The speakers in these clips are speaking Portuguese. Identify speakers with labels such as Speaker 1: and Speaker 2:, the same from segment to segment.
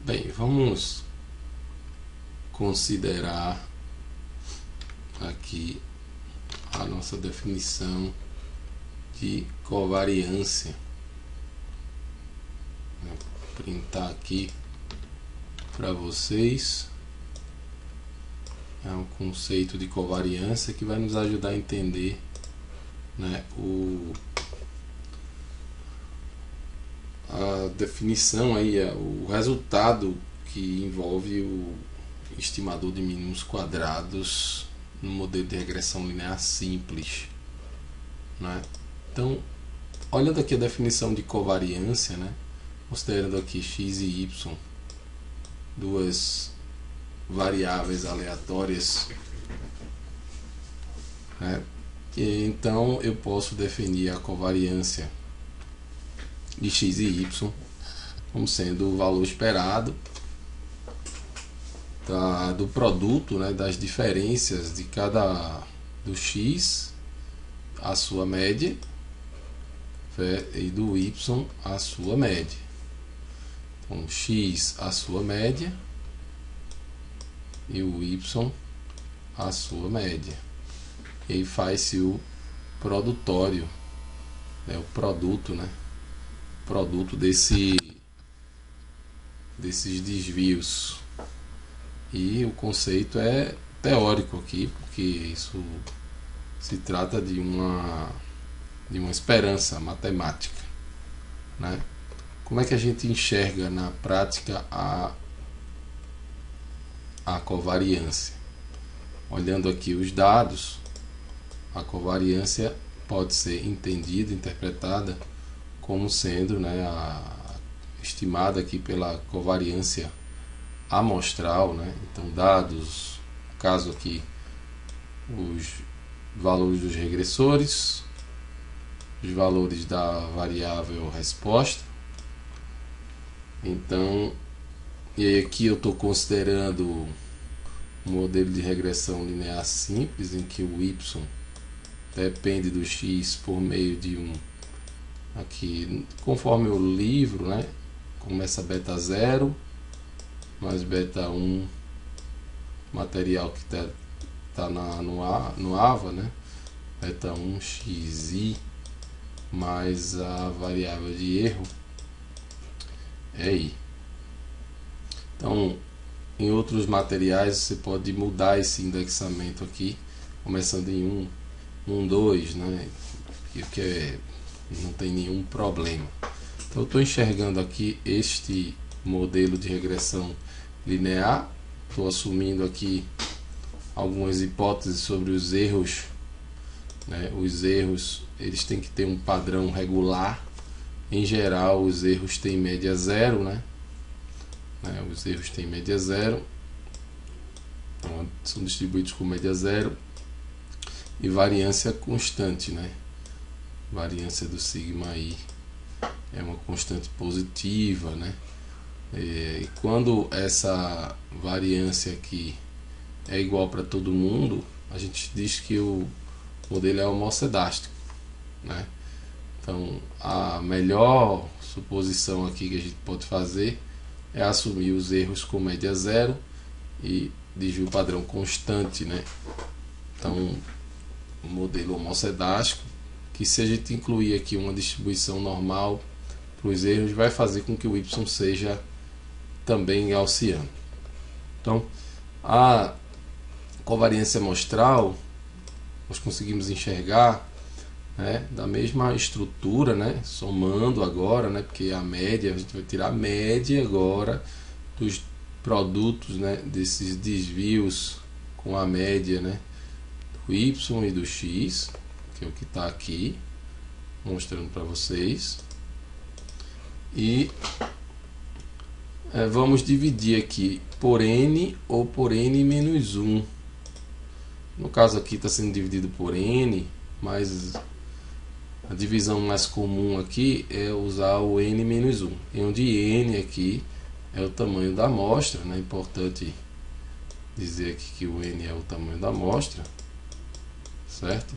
Speaker 1: Bem, vamos considerar aqui a nossa definição de covariância. Vou printar aqui para vocês. É um conceito de covariância que vai nos ajudar a entender, né, a definição aí, o resultado que envolve o estimador de mínimos quadrados no modelo de regressão linear simples, né? Então, olhando aqui a definição de covariância, né, considerando aqui x e y, duas variáveis aleatórias, né? E então eu posso definir a covariância de x e y como sendo o valor esperado do produto, né, das diferenças de cada do x a sua média e do y a sua média. Então x a sua média e o y a sua média. E aí faz-se o produtório, né, o produto, né, produto desses desvios. E o conceito é teórico aqui, porque isso se trata de uma esperança matemática, né? Como é que a gente enxerga na prática a covariância? Olhando aqui os dados, a covariância pode ser entendida, interpretada como sendo, né, estimada aqui pela covariância amostral, né? Então, dados, no caso aqui, os valores dos regressores, os valores da variável resposta. Então, e aí aqui eu estou considerando um modelo de regressão linear simples, em que o y depende do x por meio de aqui, conforme o livro, né, começa beta 0 mais beta 1, material que está no AVA, né, beta 1 xi mais a variável de erro é i. Então, em outros materiais você pode mudar esse indexamento aqui, começando em 1, 2, né, que não tem nenhum problema. Então eu estou enxergando aqui este modelo de regressão linear, estou assumindo aqui algumas hipóteses sobre os erros, né? Os erros, eles têm que ter um padrão regular. Em geral, os erros têm média zero, né? Os erros têm média zero, então, são distribuídos com média zero e variância constante, né? Variância do sigma i é uma constante positiva, né? E quando essa variância aqui é igual para todo mundo, a gente diz que o modelo é homocedástico, né? Então, a melhor suposição aqui que a gente pode fazer é assumir os erros com média zero e desvio padrão constante, né? Então, o modelo homocedástico, que se a gente incluir aqui uma distribuição normal para os erros, vai fazer com que o y seja também gaussiano. Então, a covariância amostral nós conseguimos enxergar, né, da mesma estrutura, né, somando agora, né, porque a média, a gente vai tirar a média agora dos produtos, né, desses desvios com a média, né, do y e do x, que é o que está aqui mostrando para vocês, e vamos dividir aqui por n ou por n menos 1. No caso aqui está sendo dividido por n, mas a divisão mais comum aqui é usar o n menos 1, onde n aqui é o tamanho da amostra, né? É importante dizer aqui que o n é o tamanho da amostra, certo?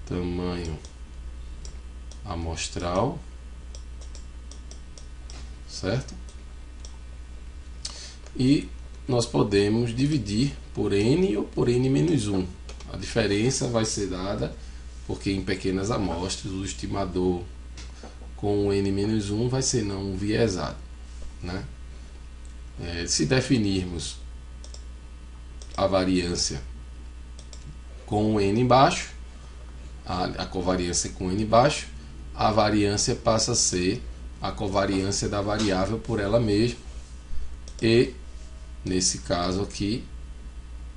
Speaker 1: Tamanho amostral, certo? e nós podemos dividir por n ou por n-1. A diferença vai ser dada porque em pequenas amostras o estimador com o n-1 vai ser não viesado, né? Se definirmos a variância com o n baixo, a covariância com n baixo, a variância passa a ser a covariância da variável por ela mesma, e nesse caso aqui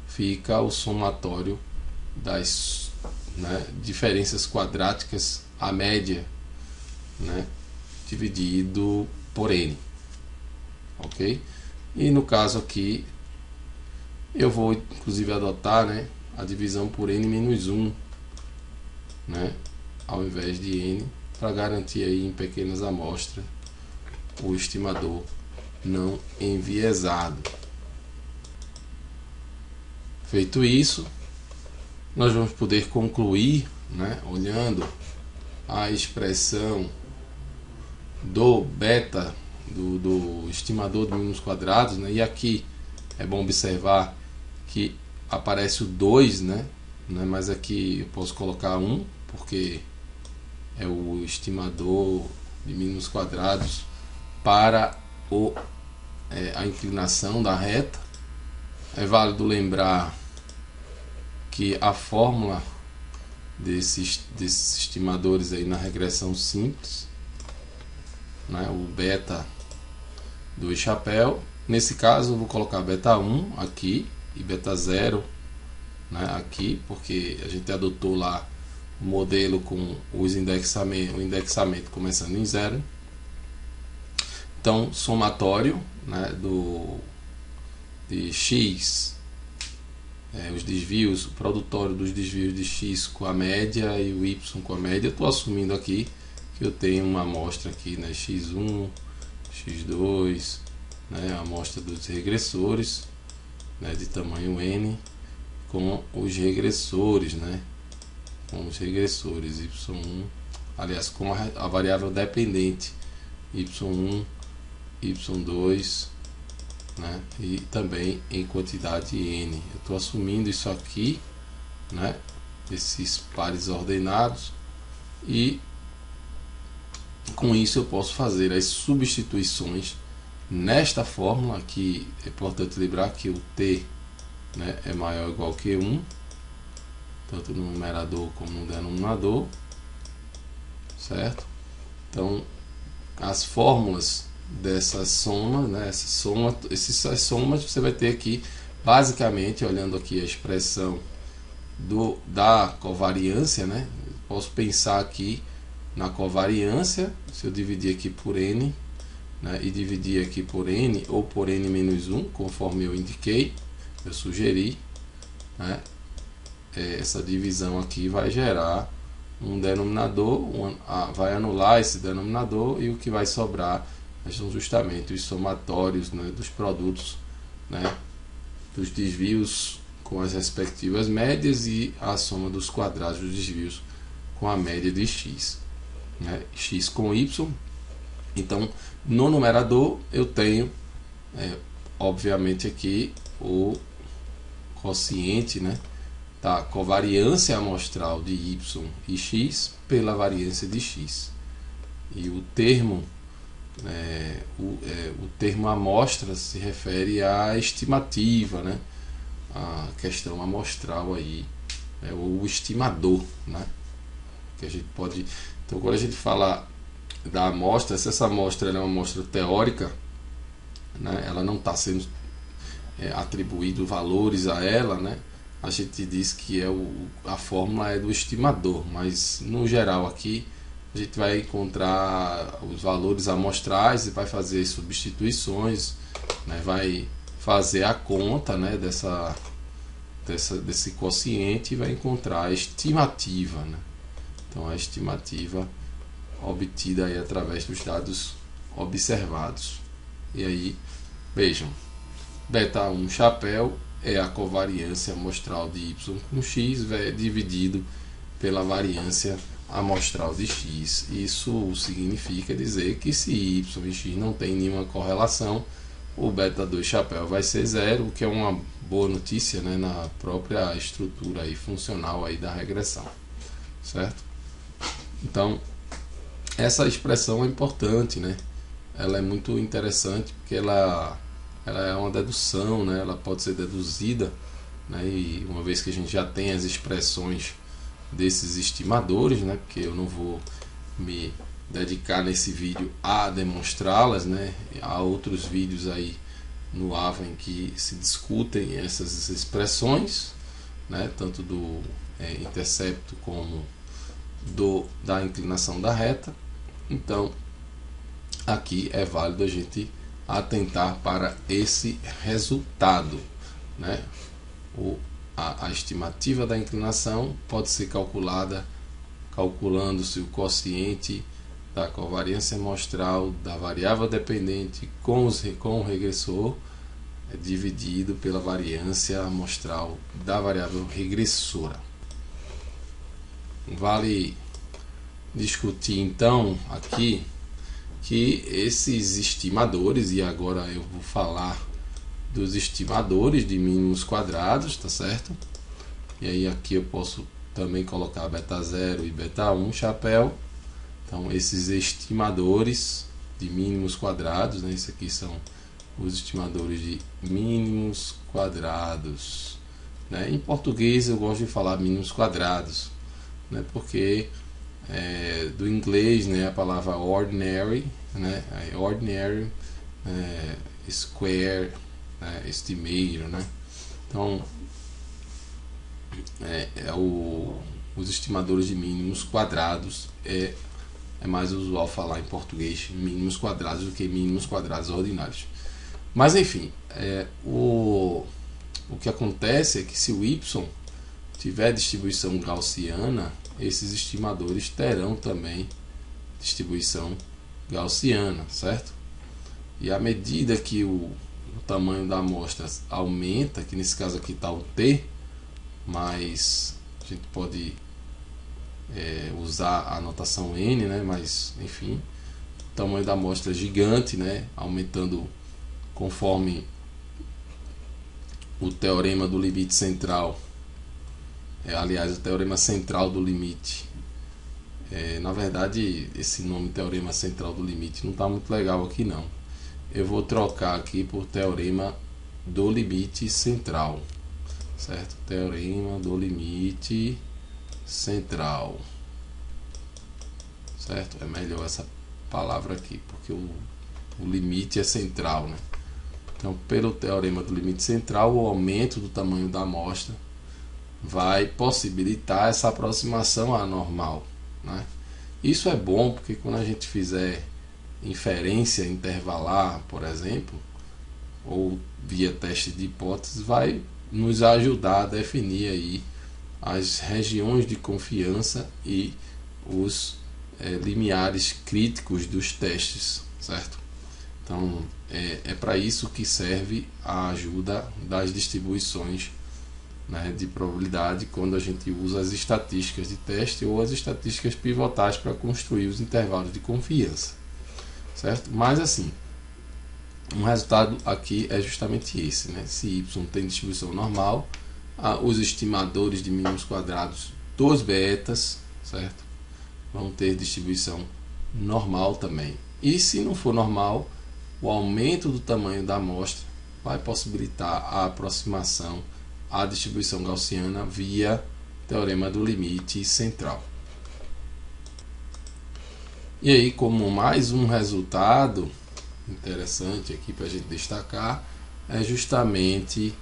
Speaker 1: fica o somatório das, né, diferenças quadráticas, a média, né, dividido por n, ok? E no caso aqui eu vou inclusive adotar, né, a divisão por n-1, né, ao invés de n, para garantir aí em pequenas amostras o estimador não enviesado. Feito isso, nós vamos poder concluir, né, olhando a expressão do beta do estimador de mínimos quadrados, né, e aqui é bom observar que aparece o 2, né, mas aqui eu posso colocar 1 porque é o estimador de mínimos quadrados para a inclinação da reta. É válido lembrar que a fórmula desses estimadores aí na regressão simples, né, o beta do chapéu, nesse caso eu vou colocar beta 1 aqui e beta 0, né, aqui, porque a gente adotou lá o modelo com o indexamento começando em 0. Então, somatório, né, de x, os desvios, o produtório dos desvios de x com a média e o y com a média. Eu estou assumindo aqui que eu tenho uma amostra aqui, né, x1, x2, né, a amostra dos regressores, né, de tamanho n, com os regressores, né, com os regressores y1, aliás, com a variável dependente y1, y2, né, e também em quantidade n. Eu estou assumindo isso aqui, né, esses pares ordenados, e com isso eu posso fazer as substituições nesta fórmula. Aqui é importante lembrar que o t, né, é maior ou igual que 1, tanto no numerador como no denominador, certo? Então, as fórmulas dessa soma, né, essas somas você vai ter aqui, basicamente, olhando aqui a expressão da covariância, né, posso pensar aqui na covariância, se eu dividir aqui por n, né, e dividir aqui por n ou por n-1, conforme eu indiquei, eu sugeri, né, essa divisão aqui vai gerar um denominador, vai anular esse denominador, e o que vai sobrar são justamente os somatórios, né, dos produtos, né, dos desvios com as respectivas médias e a soma dos quadrados dos desvios com a média de x, né, x com y. Então, no numerador eu tenho, obviamente aqui, o quociente, né, da covariância amostral de y e x pela variância de x, e o termo o termo amostra se refere à estimativa, né, a questão amostral aí, o estimador, né, que a gente pode. Então, quando a gente fala da amostra, se essa amostra é uma amostra teórica, né, ela não está sendo atribuído valores a ela, né, a gente diz que a fórmula é do estimador, mas no geral aqui a gente vai encontrar os valores amostrais e vai fazer substituições, né, vai fazer a conta, né, desse quociente e vai encontrar a estimativa, né? Então, a estimativa obtida aí através dos dados observados. E aí, vejam, beta 1 chapéu é a covariância amostral de y com x dividido pela variância amostral de x. Isso significa dizer que se y e x não tem nenhuma correlação, o beta 2 chapéu vai ser 0, o que é uma boa notícia, né, na própria estrutura aí funcional aí da regressão, certo? Então, essa expressão é importante, né? Ela é muito interessante porque ela é uma dedução, né? Ela pode ser deduzida, né? E uma vez que a gente já tem as expressões desses estimadores, né? Porque eu não vou me dedicar nesse vídeo a demonstrá-las, né? Há outros vídeos aí no AVA em que se discutem essas expressões, né? Tanto do intercepto como da inclinação da reta. Então, aqui é válido a gente atentar para esse resultado, né? A estimativa da inclinação pode ser calculada calculando-se o quociente da covariância amostral da variável dependente com o regressor dividido pela variância amostral da variável regressora. Vale discutir então aqui que esses estimadores, e agora eu vou falar dos estimadores de mínimos quadrados, tá certo? E aí aqui eu posso também colocar beta 0 e beta 1 chapéu. Então esses estimadores de mínimos quadrados, né? Isso aqui são os estimadores de mínimos quadrados, né? Em português eu gosto de falar mínimos quadrados, né? Porque do inglês, né, a palavra ordinary, né, ordinary, square, estimator, né? Então os estimadores de mínimos quadrados é mais usual falar em português mínimos quadrados do que mínimos quadrados ordinários. Mas enfim, o que acontece é que se o y tiver distribuição gaussiana, esses estimadores terão também distribuição gaussiana, certo? E à medida que o tamanho da amostra aumenta, que nesse caso aqui está o t, mas a gente pode usar a notação n, né? Mas enfim, o tamanho da amostra é gigante, né? Aumentando conforme o teorema do limite central. Aliás, o teorema central do limite. Na verdade, esse nome teorema central do limite não está muito legal aqui não. Eu vou trocar aqui por teorema do limite central, certo? Teorema do limite central, certo? É melhor essa palavra aqui, porque o limite é central, né? Então, pelo teorema do limite central, o aumento do tamanho da amostra vai possibilitar essa aproximação à normal, né? Isso é bom porque quando a gente fizer inferência intervalar, por exemplo, ou via teste de hipótese, vai nos ajudar a definir aí as regiões de confiança e os limiares críticos dos testes, certo? Então é para isso que serve a ajuda das distribuições, né, de probabilidade, quando a gente usa as estatísticas de teste ou as estatísticas pivotais para construir os intervalos de confiança, certo? Mas assim, um resultado aqui é justamente esse, né? Se y tem distribuição normal, os estimadores de mínimos quadrados dos betas, certo, vão ter distribuição normal também. E se não for normal, o aumento do tamanho da amostra vai possibilitar a aproximação à distribuição gaussiana via teorema do limite central. E aí, como mais um resultado interessante aqui para a gente destacar, é justamente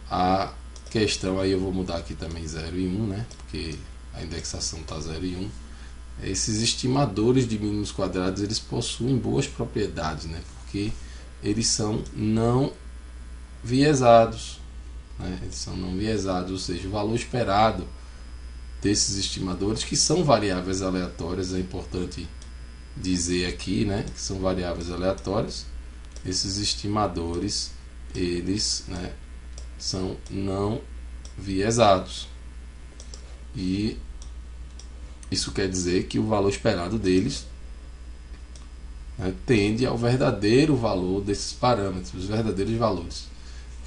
Speaker 1: a questão, aí eu vou mudar aqui também 0 e 1, né? Porque a indexação está 0 e 1. Esses estimadores de mínimos quadrados, eles possuem boas propriedades, né? Porque eles são não viesados, né? Eles são não viesados, ou seja, o valor esperado desses estimadores, que são variáveis aleatórias, é importante dizer aqui, né, que são variáveis aleatórias. Esses estimadores, eles, né, são não viesados, e isso quer dizer que o valor esperado deles né, tende ao verdadeiro valor desses parâmetros, os verdadeiros valores,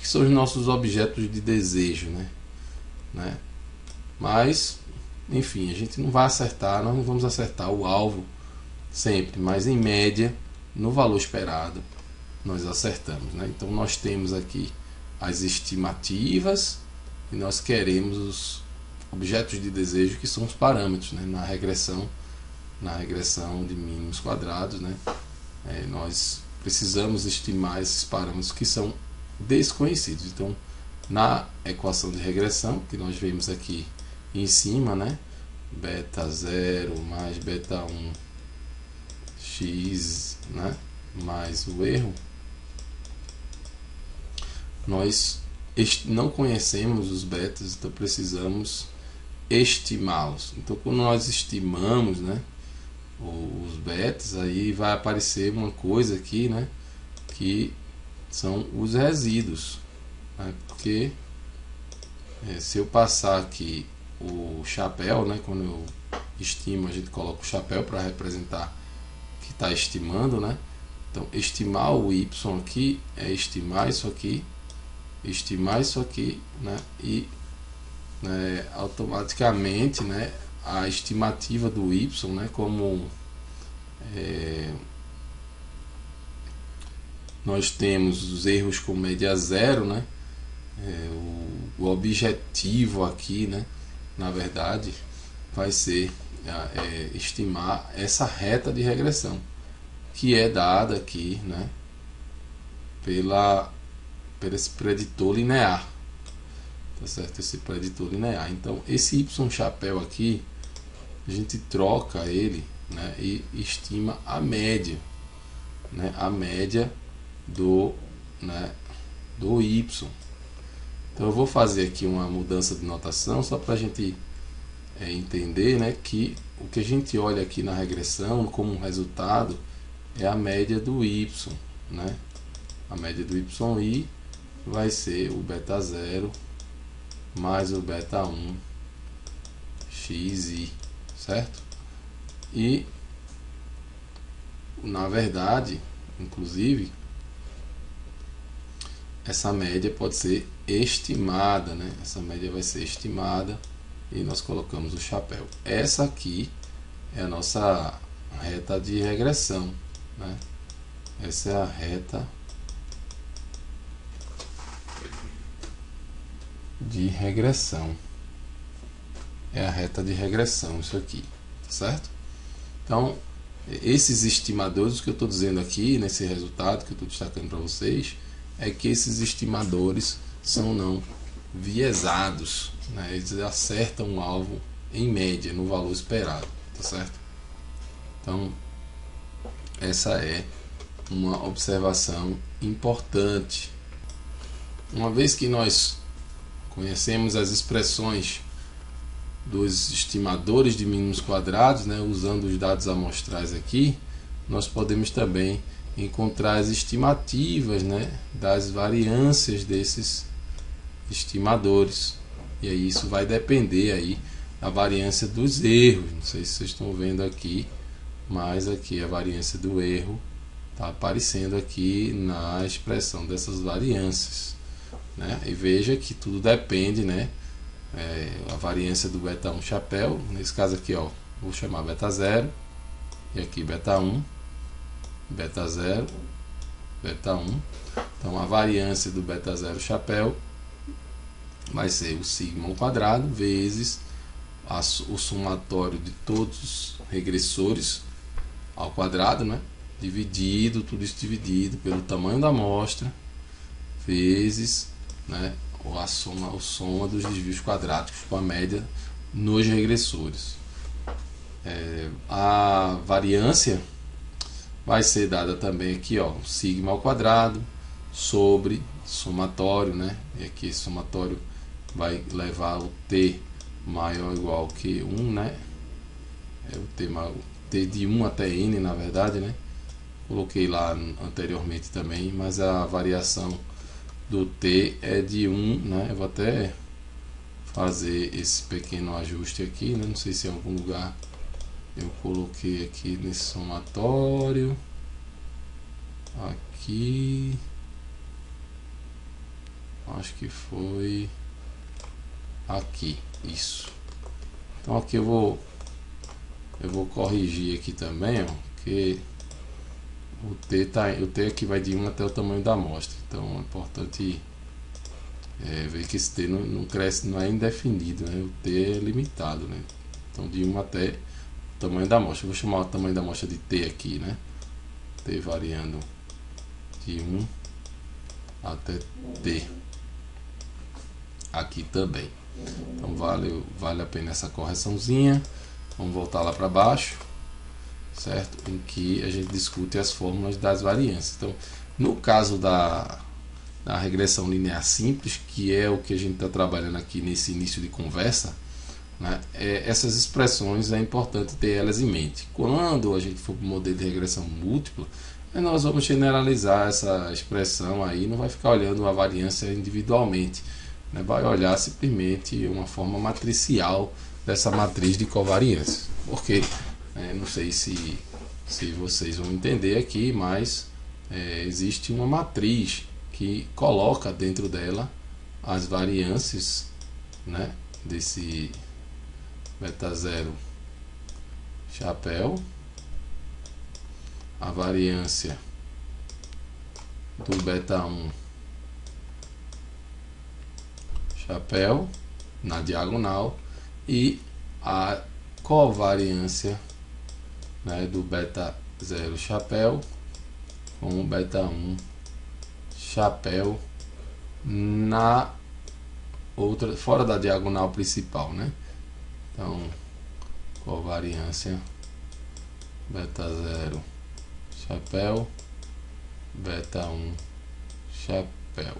Speaker 1: que são os nossos objetos de desejo, né? Mas, enfim, a gente não vai acertar, nós não vamos acertar o alvo sempre, mas em média, no valor esperado, nós acertamos, né? Então nós temos aqui as estimativas e nós queremos os objetos de desejo, que são os parâmetros, né? Na regressão de mínimos quadrados, né? Nós precisamos estimar esses parâmetros que são desconhecidos. Então, na equação de regressão, que nós vemos aqui em cima, né? Beta 0 mais beta 1 x, né? Mais o erro, nós não conhecemos os betas, então precisamos estimá-los. Então, quando nós estimamos, né, os betas, aí vai aparecer uma coisa aqui, né, que são os resíduos, né, porque se eu passar aqui o chapéu, né, quando eu estimo, a gente coloca o chapéu para representar que está estimando, né? Então, estimar o y aqui é estimar isso aqui, né? E automaticamente, né, a estimativa do y, né, como nós temos os erros com média zero, né? O objetivo aqui, né, na verdade, vai ser estimar essa reta de regressão, que é dada aqui, né, por esse preditor linear, tá certo? Esse preditor linear. Então, esse y chapéu aqui, a gente troca ele, né, e estima a média, né, a média do y. Então, eu vou fazer aqui uma mudança de notação só para a gente entender, né, que o que a gente olha aqui na regressão como resultado é a média do y, né? A média do y vai ser o beta 0 mais o beta 1 xi, certo? E na verdade, inclusive, essa média pode ser estimada, né? Essa média vai ser estimada e nós colocamos o chapéu. Essa aqui é a nossa reta de regressão, né? Essa é a reta de regressão. É a reta de regressão, isso aqui, tá certo? Então, esses estimadores, o que eu estou dizendo aqui, nesse resultado que eu estou destacando para vocês, é que esses estimadores são não viesados, né? Eles acertam o alvo em média, no valor esperado, tá certo? Então, essa é uma observação importante. Uma vez que nós conhecemos as expressões dos estimadores de mínimos quadrados, né, usando os dados amostrais aqui, nós podemos também encontrar as estimativas, né, das variâncias desses estimadores. E aí isso vai depender aí da variância dos erros. Não sei se vocês estão vendo aqui, mas aqui a variância do erro está aparecendo aqui na expressão dessas variâncias, né? E veja que tudo depende, né? A variância do beta 1 chapéu, nesse caso aqui, ó, vou chamar beta 0, e aqui beta 1, beta 0, beta 1. Então a variância do beta 0 chapéu vai ser o sigma ao quadrado vezes o somatório de todos os regressores ao quadrado, né? Dividido, tudo isso dividido pelo tamanho da amostra, vezes, né, a soma dos desvios quadráticos com a média nos regressores. A variância vai ser dada também aqui, ó, sigma ao quadrado sobre somatório, né? E aqui esse somatório vai levar o t maior ou igual que 1, né? O t de 1 até n, na verdade, né? Coloquei lá anteriormente também, mas a variação do t é de 1, né? Eu vou até fazer esse pequeno ajuste aqui, né? Não sei se em algum lugar eu coloquei aqui nesse somatório. aqui, acho que foi aqui, isso. Então aqui eu vou corrigir aqui também, ó, porque o T aqui vai de 1 até o tamanho da amostra. Então é importante ver que esse T não cresce, não é indefinido, né? O T é limitado, né? Então de 1 até o tamanho da amostra. Eu vou chamar o tamanho da amostra de T aqui, né? T variando de 1 até T aqui também. Então vale a pena essa correçãozinha. Vamos voltar lá para baixo, certo? Em que a gente discute as fórmulas das variâncias. Então, no caso da regressão linear simples, que é o que a gente está trabalhando aqui nesse início de conversa, né? Essas expressões é importante ter elas em mente. Quando a gente for para o modelo de regressão múltipla, nós vamos generalizar essa expressão aí, não vai ficar olhando a variância individualmente, né? Vai olhar simplesmente uma forma matricial dessa matriz de covariância. Porque não sei se vocês vão entender aqui, mas existe uma matriz que coloca dentro dela as variâncias, né, desse beta 0 chapéu, a variância do beta 1 chapéu na diagonal e a covariância, né, do beta 0 chapéu com o beta 1 chapéu na outra, fora da diagonal principal, né? Então, covariância beta 0 chapéu, beta 1 chapéu.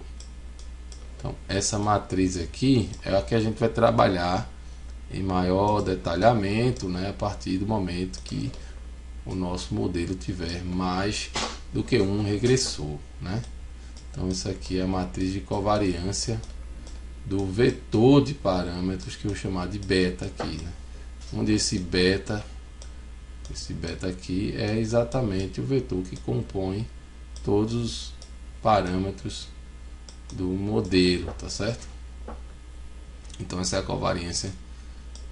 Speaker 1: Então, essa matriz aqui é a que a gente vai trabalhar em maior detalhamento, né, a partir do momento que o nosso modelo tiver mais do que um regressor, né? Então, isso aqui é a matriz de covariância do vetor de parâmetros que eu vou chamar de beta aqui, né? Onde esse beta aqui é exatamente o vetor que compõe todos os parâmetros do modelo, tá certo? Então essa é a covariância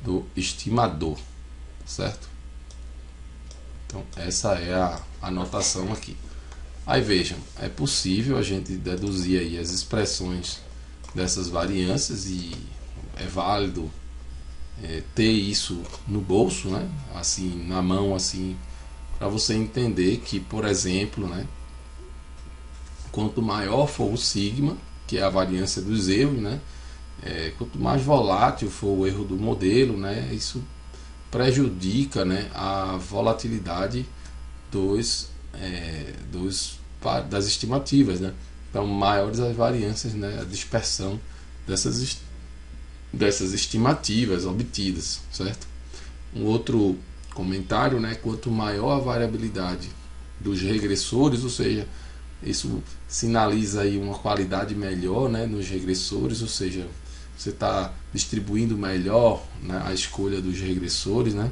Speaker 1: do estimador, certo? Então essa é a anotação aqui. Aí vejam, é possível a gente deduzir aí as expressões dessas variâncias e é válido ter isso no bolso, né? Assim, na mão, assim, para você entender que, por exemplo, né, quanto maior for o sigma, que é a variância dos erros, né, quanto mais volátil for o erro do modelo, né, isso prejudica, né, a volatilidade das estimativas, né? Então, maiores as variâncias, né, a dispersão dessas estimativas obtidas, certo? Um outro comentário, né, quanto maior a variabilidade dos regressores, ou seja, isso sinaliza aí uma qualidade melhor, né, nos regressores, ou seja, você está distribuindo melhor, né, a escolha dos regressores, né?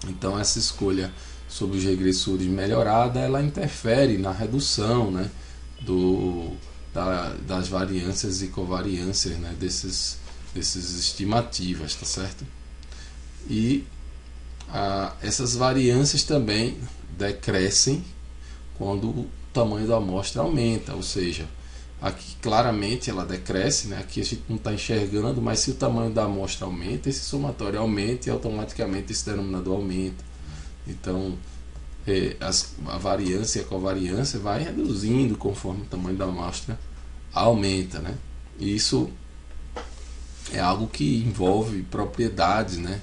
Speaker 1: Então essa escolha sobre os regressores melhorada, ela interfere na redução, né, das variâncias e covariâncias, né, desses estimativas, tá certo? E essas variâncias também decrescem quando o tamanho da amostra aumenta, ou seja, aqui claramente ela decresce, né? Aqui a gente não está enxergando, mas se o tamanho da amostra aumenta, esse somatório aumenta e automaticamente esse denominador aumenta. Então a variância e a covariância vai reduzindo conforme o tamanho da amostra aumenta, né? E isso é algo que envolve propriedades, né?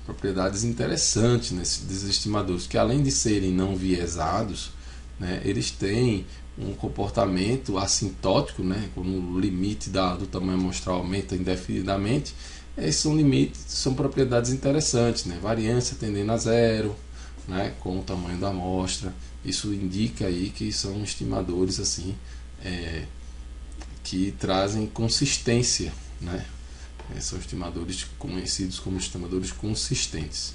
Speaker 1: Propriedades interessantes nesses estimadores, que além de serem não viesados, né, eles têm um comportamento assintótico, né? Quando o limite do tamanho amostral aumenta indefinidamente, esses são propriedades interessantes, né? Variância tendendo a zero, né, com o tamanho da amostra. Isso indica aí que são estimadores assim, que trazem consistência, né? São estimadores conhecidos como estimadores consistentes,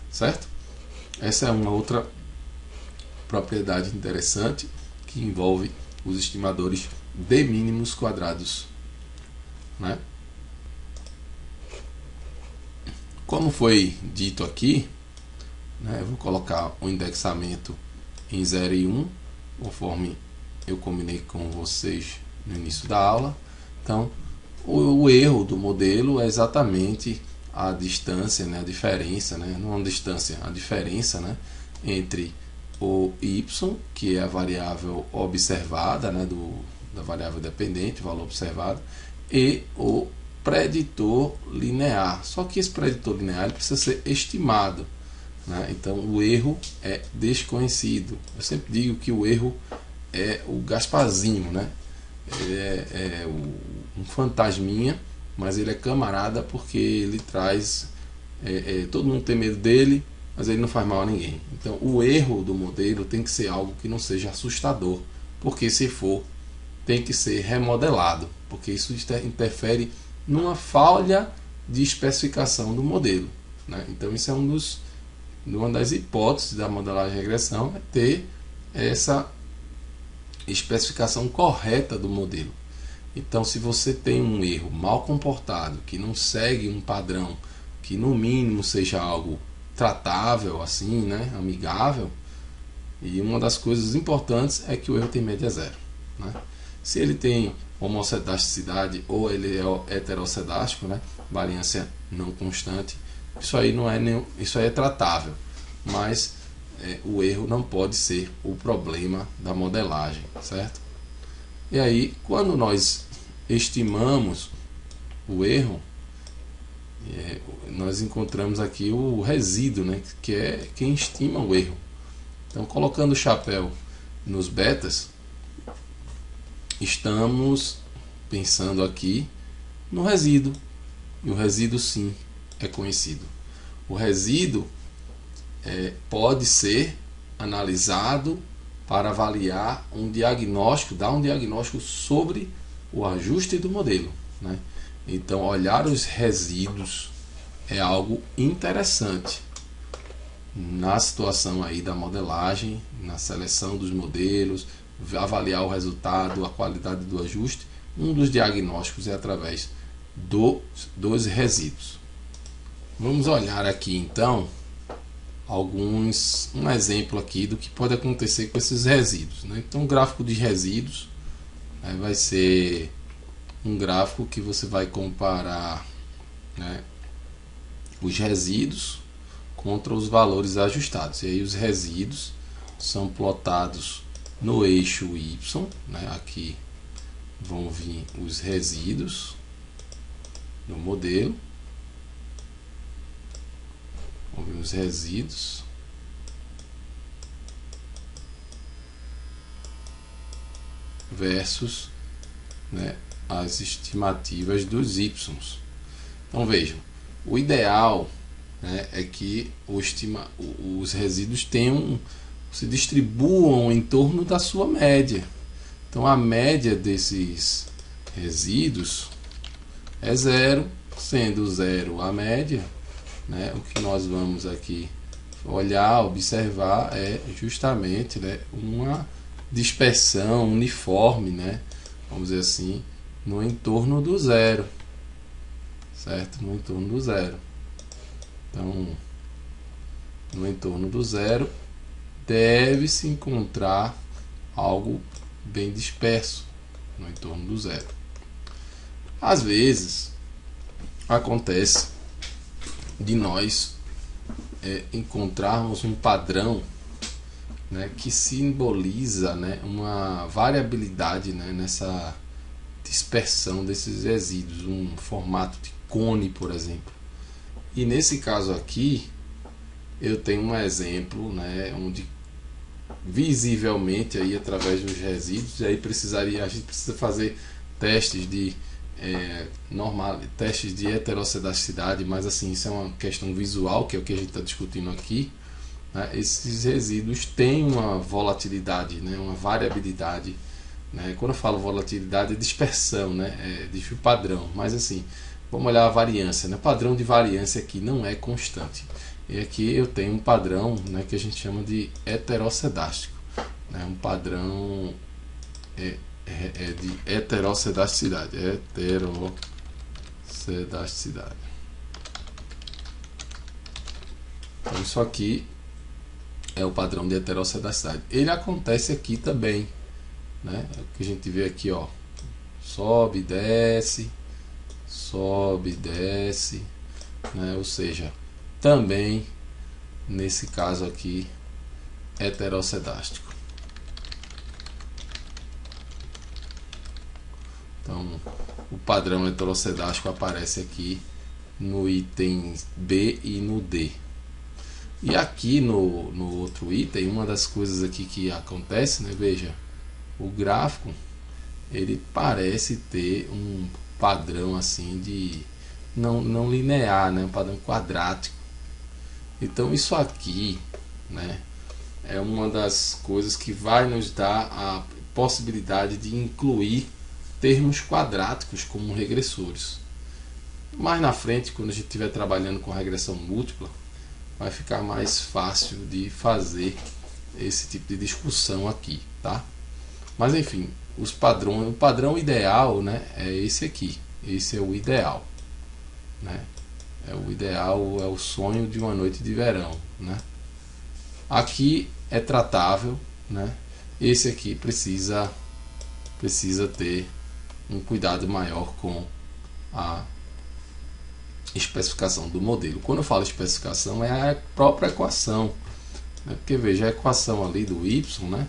Speaker 1: certo? Essa é uma outra propriedade interessante que envolve os estimadores de mínimos quadrados, né? Como foi dito aqui, né, eu vou colocar o indexamento em 0 e 1, conforme eu combinei com vocês no início da aula. Então, o erro do modelo é exatamente a distância, né, a diferença, né, não a distância, a diferença, né, entre o y, que é a variável observada, né, da variável dependente, o valor observado, e o preditor linear. Só que esse preditor linear precisa ser estimado, né? Então o erro é desconhecido. Eu sempre digo que o erro é o Gasparzinho, né? Ele é um fantasminha, mas ele é camarada porque ele traz... todo mundo tem medo dele, mas ele não faz mal a ninguém. Então o erro do modelo tem que ser algo que não seja assustador, porque se for, tem que ser remodelado, porque isso interfere numa falha de especificação do modelo, né? Então isso é uma das hipóteses da modelagem de regressão, é ter essa especificação correta do modelo. Então, se você tem um erro mal comportado, que não segue um padrão, que no mínimo seja algo tratável, assim, né, amigável, e uma das coisas importantes é que o erro tem média zero, né? Se ele tem homocedasticidade ou ele é heterocedástico, né, variância não constante, isso aí não é isso aí é tratável, mas o erro não pode ser o problema da modelagem, certo? E aí, quando nós estimamos o erro, nós encontramos aqui o resíduo, né, que é quem estima o erro. Então, colocando o chapéu nos betas, estamos pensando aqui no resíduo, e o resíduo sim é conhecido. O resíduo pode ser analisado para avaliar um diagnóstico, dar um diagnóstico sobre o ajuste do modelo, né? Então, olhar os resíduos é algo interessante na situação aí da modelagem, na seleção dos modelos, avaliar o resultado, a qualidade do ajuste. Um dos diagnósticos é através dos resíduos. Vamos olhar aqui então um exemplo aqui do que pode acontecer com esses resíduos, né? Então, o gráfico de resíduos, né, vai ser um gráfico que você vai comparar, né, os resíduos contra os valores ajustados. E aí os resíduos são plotados no eixo Y, né? Aqui vão vir os resíduos no modelo. Vamos ver os resíduos versus, né, as estimativas dos y. Então vejam, o ideal, né, é que os resíduos se distribuam em torno da sua média. Então a média desses resíduos é zero, sendo zero a média, né, o que nós vamos aqui olhar, observar é justamente, né, uma dispersão uniforme, né, vamos dizer assim, no entorno do zero, certo? No entorno do zero. Então, no entorno do zero deve-se encontrar algo bem disperso no entorno do zero. Às vezes acontece de nós encontrarmos um padrão, né, que simboliza, né, uma variabilidade, né, nessa dispersão desses resíduos, um formato de cone, por exemplo. E nesse caso aqui eu tenho um exemplo, né, onde visivelmente aí através dos resíduos, e aí a gente precisa fazer testes de testes de heterocedasticidade, mas assim, isso é uma questão visual, que é o que a gente está discutindo aqui, né? Esses resíduos têm uma volatilidade, né, uma variabilidade, né? Quando eu falo volatilidade é dispersão, né, é desvio padrão, mas assim, vamos olhar a variância, né? O padrão de variância aqui não é constante, e aqui eu tenho um padrão, né, que a gente chama de heterocedástico, né? Um padrão é de heterossedasticidade. Heterossedasticidade. Então isso aqui é o padrão de heterossedasticidade. Ele acontece aqui também, né? É o que a gente vê aqui, ó. Sobe, desce, né? Ou seja, também nesse caso aqui heterossedástico. Então, o padrão heterossedástico aparece aqui no item B e no D. E aqui no outro item, uma das coisas aqui que acontece, né? Veja, o gráfico ele parece ter um padrão assim de não linear, né? Um padrão quadrático. Então isso aqui, né, é uma das coisas que vai nos dar a possibilidade de incluir termos quadráticos como regressores. Mais na frente, quando a gente estiver trabalhando com regressão múltipla, vai ficar mais fácil de fazer esse tipo de discussão aqui, tá? Mas enfim, os padrões, o padrão ideal, né, é esse aqui. Esse é o ideal, né? É o ideal, é o sonho de uma noite de verão, né? Aqui é tratável, né? Esse aqui precisa ter um cuidado maior com a especificação do modelo. Quando eu falo especificação, é a própria equação, né? Porque veja, a equação ali do y, né,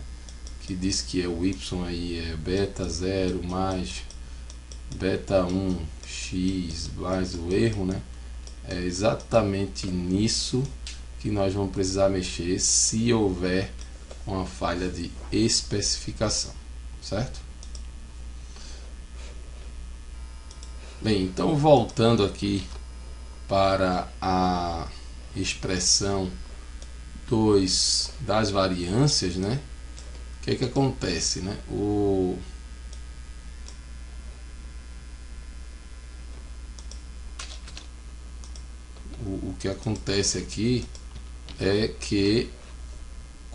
Speaker 1: que diz que é o y aí é beta 0 mais beta 1 x mais o erro, né? É exatamente nisso que nós vamos precisar mexer se houver uma falha de especificação, certo? Bem, então voltando aqui para a expressão das variâncias, né? O que acontece, né? O que acontece aqui é que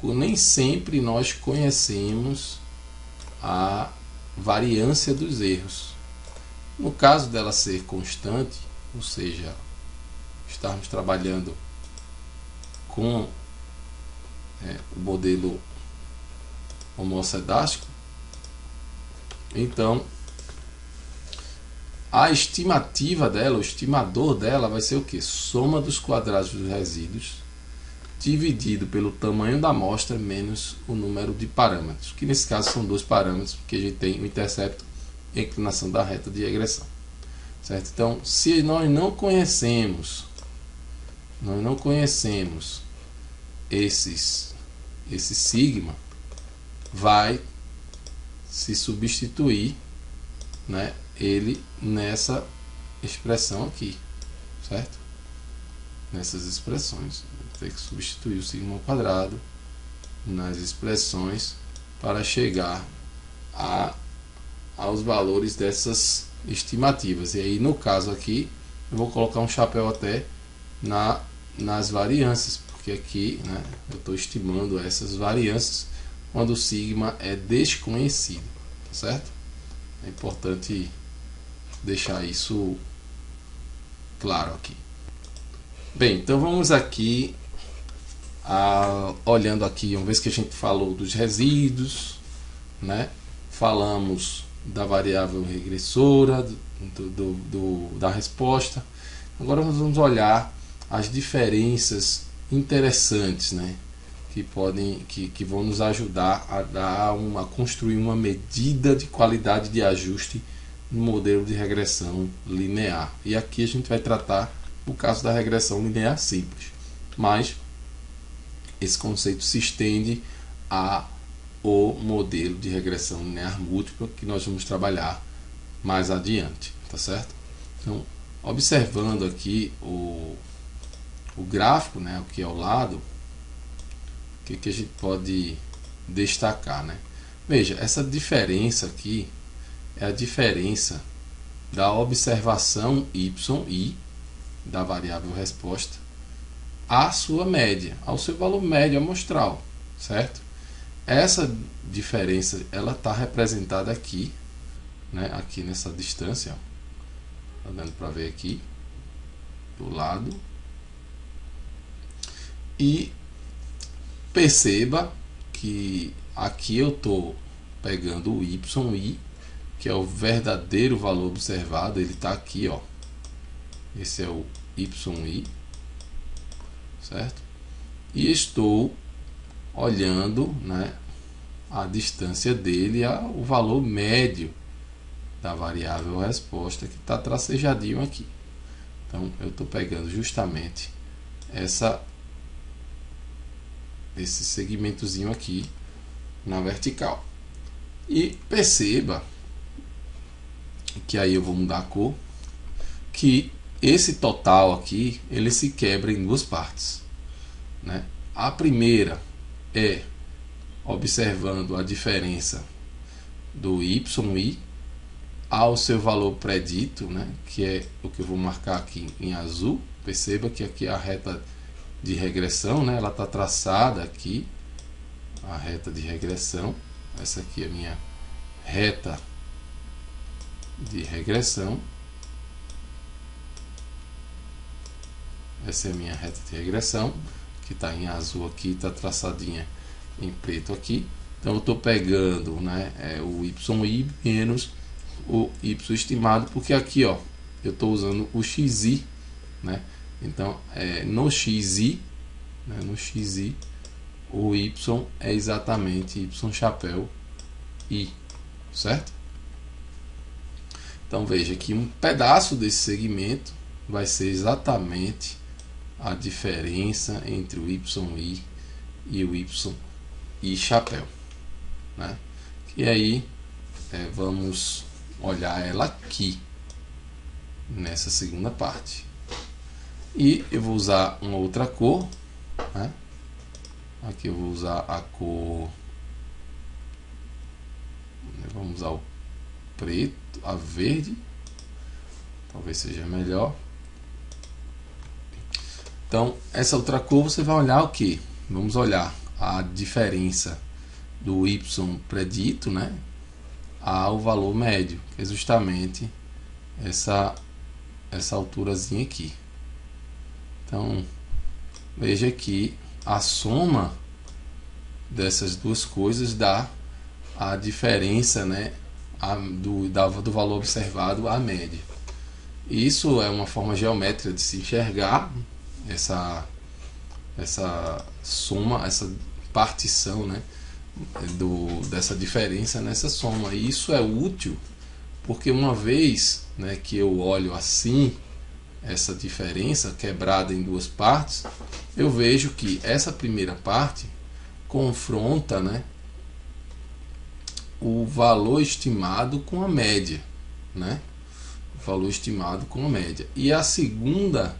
Speaker 1: nem sempre nós conhecemos a variância dos erros. No caso dela ser constante, ou seja, estarmos trabalhando com o modelo homossedástico, então a estimativa dela, o estimador dela vai ser o que? Soma dos quadrados dos resíduos dividido pelo tamanho da amostra menos o número de parâmetros, que nesse caso são 2 parâmetros, porque a gente tem o intercepto e a inclinação da reta de regressão, certo? Então, se nós não conhecemos esse sigma, vai se substituir, né, ele nessa expressão aqui, certo? Nessas expressões, tem que substituir o sigma ao quadrado nas expressões para chegar aos valores dessas estimativas. E aí, no caso aqui, eu vou colocar um chapéu até nas variâncias, porque aqui, né, eu estou estimando essas variâncias quando o sigma é desconhecido, certo? É importante deixar isso claro aqui. Bem, então vamos aqui olhando aqui, uma vez que a gente falou dos resíduos, né, falamos da variável regressora, da resposta. Agora nós vamos olhar as diferenças interessantes, né, que vão nos ajudar a construir uma medida de qualidade de ajuste no modelo de regressão linear. E aqui a gente vai tratar o caso da regressão linear simples, mas esse conceito se estende ao modelo de regressão linear múltipla, que nós vamos trabalhar mais adiante, tá certo? Então, observando aqui o gráfico, né, aqui ao lado, o que a gente pode destacar, né? Veja, essa diferença aqui é a diferença da observação y da variável resposta à sua média, ao seu valor médio amostral, certo? essa diferença ela está representada aqui, né? Aqui nessa distância, ó. Tá dando para ver aqui do lado. E perceba que aqui eu estou pegando o YI, que é o verdadeiro valor observado, ele está aqui, ó. Esse é o YI, certo? E estou olhando, né, a distância dele, o valor médio da variável resposta, que está tracejadinho aqui. Então eu estou pegando justamente esse segmentozinho aqui na vertical. E perceba que aí eu vou mudar a cor, que esse total aqui ele se quebra em duas partes, né? A primeira é observando a diferença do YI ao seu valor predito, né? Que é o que eu vou marcar aqui em azul. Perceba que aqui a reta de regressão, né? Ela está traçada aqui, a reta de regressão. Essa aqui é a minha reta de regressão. Essa é a minha reta de regressão, que está em azul aqui, está traçadinha em preto aqui. Então eu estou pegando, né, o YI menos o Y estimado, porque aqui, ó, eu estou usando o XI, né? Então no XI, né, no XI, o Y é exatamente Y chapéu I, certo? Então veja que um pedaço desse segmento vai ser exatamente a diferença entre o YI e o YI chapéu, né? E aí vamos olhar ela aqui nessa segunda parte. E eu vou usar uma outra cor, né? Aqui eu vou usar a cor, vamos usar o preto, a verde, talvez seja melhor. Então essa outra cor você vai olhar o que? Vamos olhar a diferença do Y predito, né, ao valor médio, que é justamente essa alturazinha aqui. Então veja que a soma dessas duas coisas dá a diferença, né, do valor observado à média. Isso é uma forma geométrica de se enxergar essa soma, essa partição, né, dessa diferença nessa soma. E isso é útil porque uma vez, né, que eu olho assim essa diferença quebrada em duas partes, eu vejo que essa primeira parte confronta, né, o valor estimado com a média, né? O valor estimado com a média. E a segunda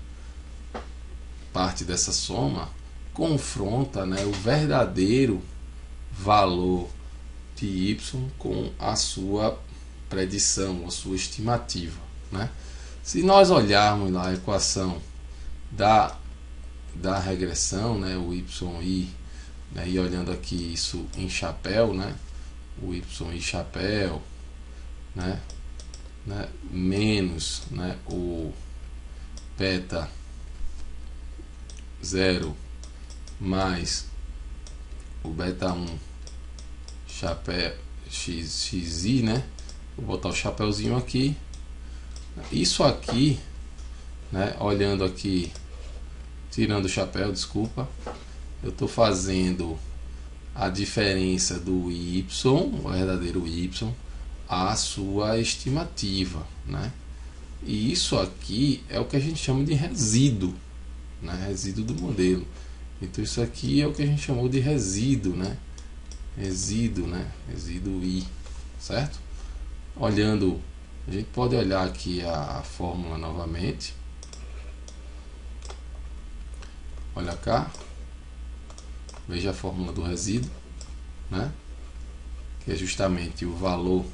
Speaker 1: parte dessa soma confronta, né, o verdadeiro valor de Y com a sua predição, a sua estimativa, né? Se nós olharmos lá a equação da regressão, né, o YI, né, e olhando aqui isso em chapéu, né, o YI chapéu, né, menos, né, o beta 0 mais o beta 1 chapéu XI, né? Vou botar o chapéuzinho aqui. Isso aqui, né, olhando aqui, tirando o chapéu, desculpa, eu estou fazendo a diferença do Y, o verdadeiro Y, à sua estimativa, né? E isso aqui é o que a gente chama de resíduo, né? Resíduo do modelo. Então isso aqui é o que a gente chamou de resíduo, né? Resíduo, né? Resíduo I, certo? Olhando, a gente pode olhar aqui a fórmula novamente. Olha cá, veja a fórmula do resíduo, né? Que é justamente o valor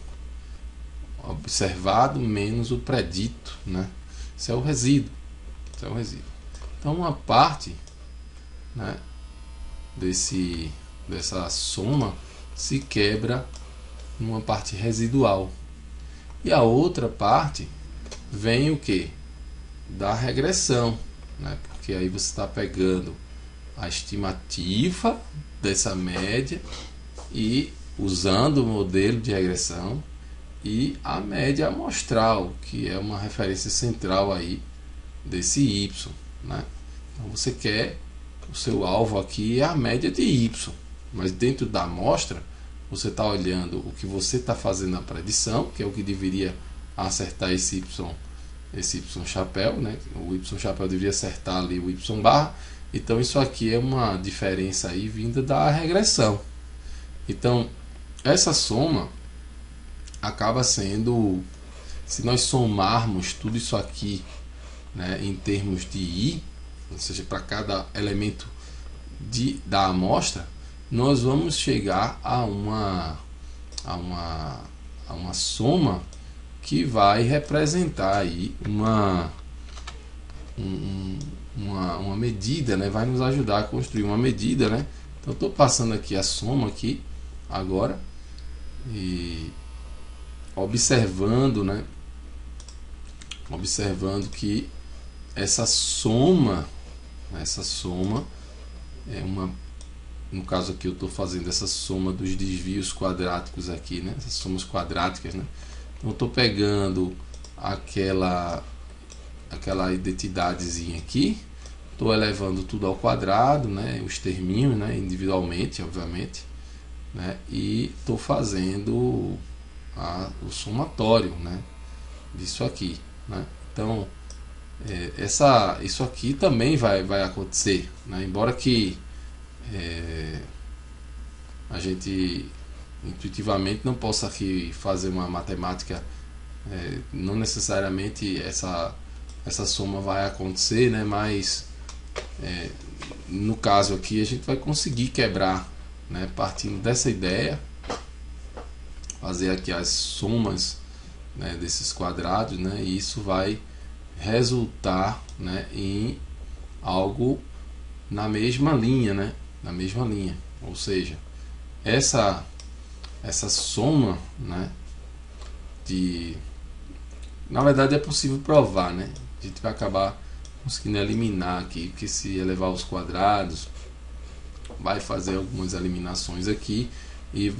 Speaker 1: observado menos o predito, né? Isso é o resíduo. Isso é o resíduo. Então uma parte, né, desse dessa soma se quebra numa parte residual. E a outra parte vem o que? Da regressão, né? Porque aí você está pegando a estimativa dessa média e usando o modelo de regressão e a média amostral, que é uma referência central aí desse y, né? Então você quer, o seu alvo aqui é a média de y, mas dentro da amostra você está olhando o que você está fazendo na predição, que é o que deveria acertar esse y chapéu, né? O y chapéu deveria acertar ali o y barra. Então isso aqui é uma diferença aí vinda da regressão. Então essa soma acaba sendo, se nós somarmos tudo isso aqui, né, em termos de i, ou seja, para cada elemento da amostra, nós vamos chegar a uma soma que vai representar aí uma medida, né? Vai nos ajudar a construir uma medida, né? Então estou passando aqui a soma aqui agora e observando, né? Observando que essa soma é uma, no caso aqui eu estou fazendo essa soma dos desvios quadráticos aqui, né? Essas somas quadráticas, né? Então estou pegando aquela identidadezinha aqui, estou elevando tudo ao quadrado, né? Os terminhos, né? Individualmente, obviamente, né? E estou fazendo o somatório, né? Disso aqui, né? Então isso aqui também vai acontecer, né? Embora que a gente intuitivamente não possa aqui fazer uma matemática, não necessariamente essa soma vai acontecer, né? Mas no caso aqui a gente vai conseguir quebrar, né? Partindo dessa ideia, fazer aqui as somas, né, desses quadrados, né? E isso vai resultar, né, em algo na mesma linha, né? Na mesma linha, ou seja, essa soma, né, na verdade é possível provar, né? A gente vai acabar conseguindo eliminar aqui, porque se elevar os quadrados vai fazer algumas eliminações aqui, e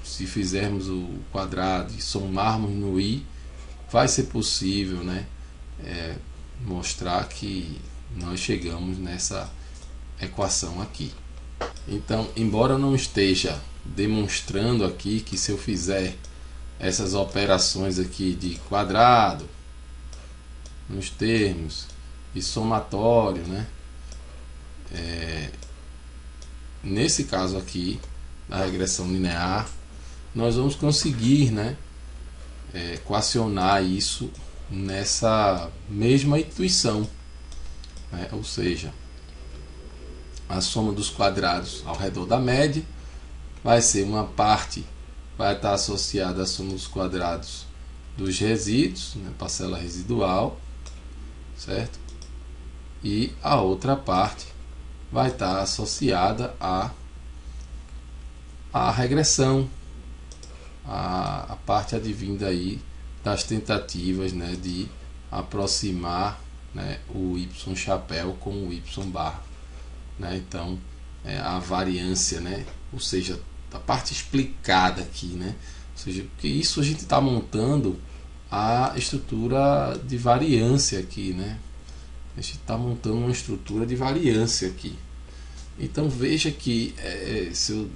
Speaker 1: se fizermos o quadrado e somarmos no i, vai ser possível, né, mostrar que nós chegamos nessa equação aqui. Então, embora eu não esteja demonstrando aqui que se eu fizer essas operações aqui de quadrado nos termos e somatório, né, nesse caso aqui da regressão linear, nós vamos conseguir, né, equacionar isso nessa mesma intuição, né? Ou seja, a soma dos quadrados ao redor da média vai ser uma parte, vai estar associada à soma dos quadrados dos resíduos, né, parcela residual, certo? E a outra parte vai estar associada à regressão, a parte advinda aí das tentativas, né, de aproximar, né, o y chapéu com o y barra, né? Então a variância, né, ou seja, a parte explicada aqui, né, ou seja, porque isso a gente está montando a estrutura de variância aqui, né? A gente está montando uma estrutura de variância aqui. Então veja que se eu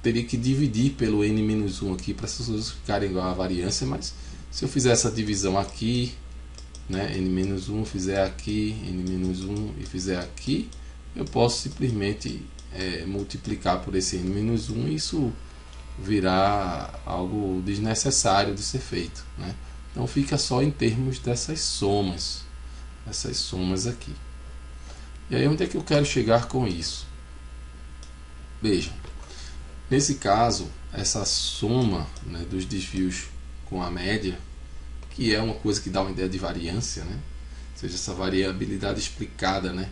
Speaker 1: teria que dividir pelo n-1 aqui para essas coisas ficarem igual à variância, mas se eu fizer essa divisão aqui, né, n-1 fizer aqui, n-1 e fizer aqui, eu posso simplesmente multiplicar por esse n-1 e isso virá algo desnecessário de ser feito, né? Então fica só em termos dessas somas aqui. E aí onde é que eu quero chegar com isso? Vejam, nesse caso, essa soma, né, dos desvios com a média, que é uma coisa que dá uma ideia de variância, né? Ou seja, essa variabilidade explicada, né,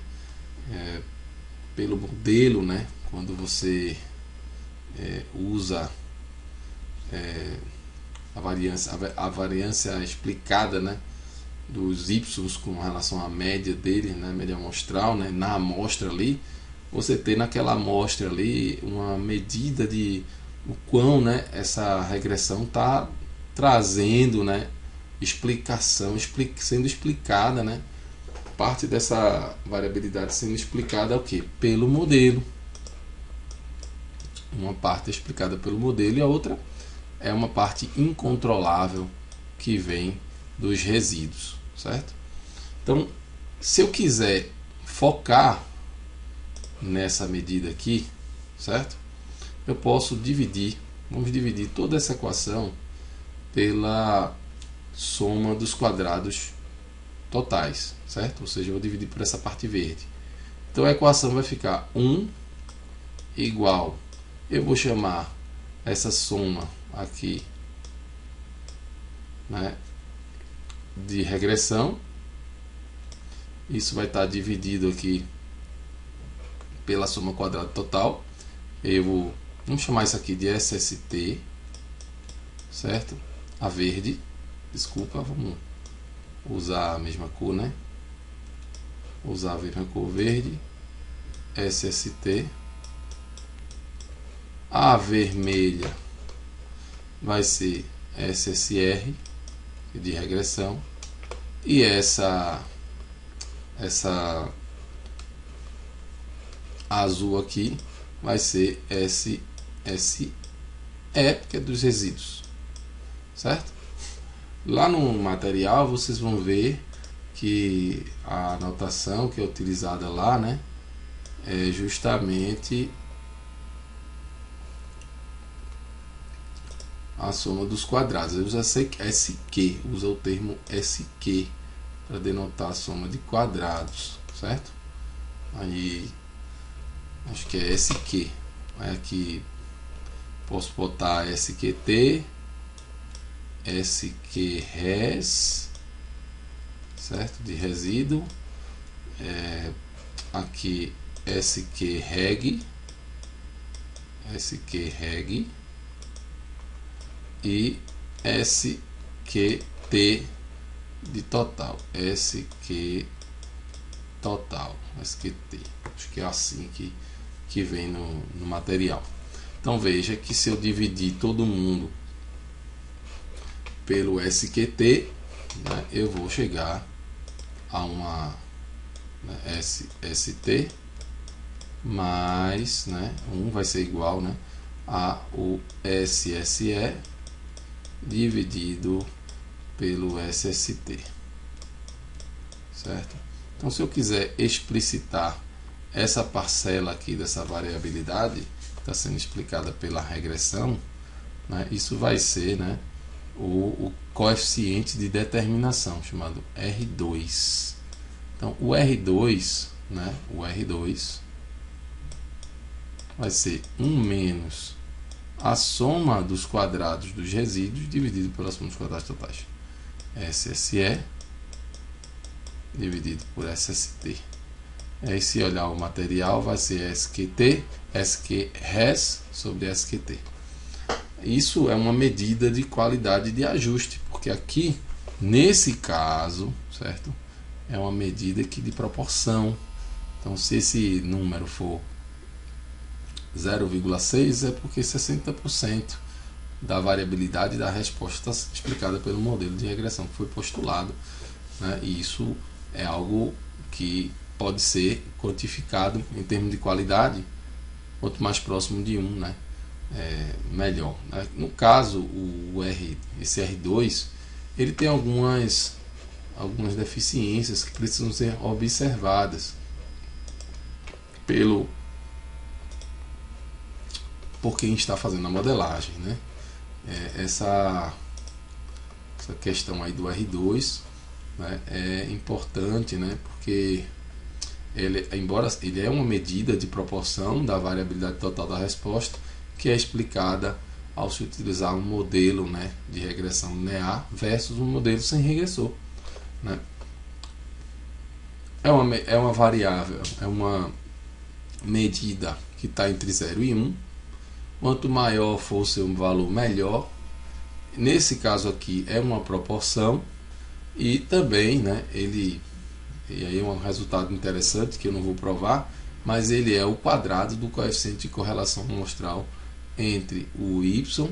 Speaker 1: pelo modelo, né, quando você usa a variância explicada, né, dos y com relação à média dele, né, média amostral, né, na amostra ali, você tem naquela amostra ali uma medida de o quão, né, essa regressão está trazendo, né, explicação, sendo explicada, né, parte dessa variabilidade sendo explicada o quê? Pelo modelo. Uma parte é explicada pelo modelo e a outra é uma parte incontrolável que vem dos resíduos, certo? Então, se eu quiser focar nessa medida aqui, certo? Eu posso dividir, vamos dividir toda essa equação pela soma dos quadrados totais, certo? Ou seja, eu vou dividir por essa parte verde. Então a equação vai ficar 1 igual, eu vou chamar essa soma aqui, né, de regressão. Isso vai estar dividido aqui pela soma quadrada total. Vamos chamar isso aqui de SST, certo? A verde, desculpa, vamos usar a mesma cor, né? Usar a mesma cor verde, SST. A vermelha vai ser SSR, de regressão, e essa azul aqui vai ser SSE, que é dos resíduos, certo? Lá no material vocês vão ver que a notação que é utilizada lá, né, é justamente a soma dos quadrados. Ele usa SQ, usa o termo SQ para denotar a soma de quadrados, certo? Aí acho que é SQ. Aí aqui posso botar SQT, SQRes, certo? De resíduo. Aqui SQReg, SQReg e SQT de total, SQ total, SQT. Acho que é assim que vem no material. Então veja que se eu dividir todo mundo pelo SQT, né, eu vou chegar a uma, né, ST mais, né, 1 vai ser igual, né, a o SSE dividido pelo SST, certo? Então, se eu quiser explicitar essa parcela aqui dessa variabilidade que está sendo explicada pela regressão, né, isso vai ser, né, o coeficiente de determinação, chamado R2. Então, o R2, né, o R2 vai ser 1 menos a soma dos quadrados dos resíduos dividido pela soma dos quadrados totais. SSE dividido por SST. Aí, se olhar o material, vai ser SQT, SQRes sobre SQT. Isso é uma medida de qualidade de ajuste, porque aqui, nesse caso, certo, é uma medida aqui de proporção. Então, se esse número for 0,6, é porque 60% da variabilidade da resposta está explicada pelo modelo de regressão que foi postulado, né? E isso é algo que pode ser quantificado em termos de qualidade. Quanto mais próximo de 1, né, melhor, né? No caso, esse R2, ele tem algumas deficiências que precisam ser observadas por quem está fazendo a modelagem, né? Essa questão aí do R2, né, é importante, né, porque embora ele é uma medida de proporção da variabilidade total da resposta, que é explicada ao se utilizar um modelo, né, de regressão linear versus um modelo sem regressor, né? É uma variável, é uma medida que está entre 0 e 1, Quanto maior for o seu valor, melhor. Nesse caso aqui é uma proporção e também, né, e aí é um resultado interessante que eu não vou provar, mas ele é o quadrado do coeficiente de correlação amostral entre o Y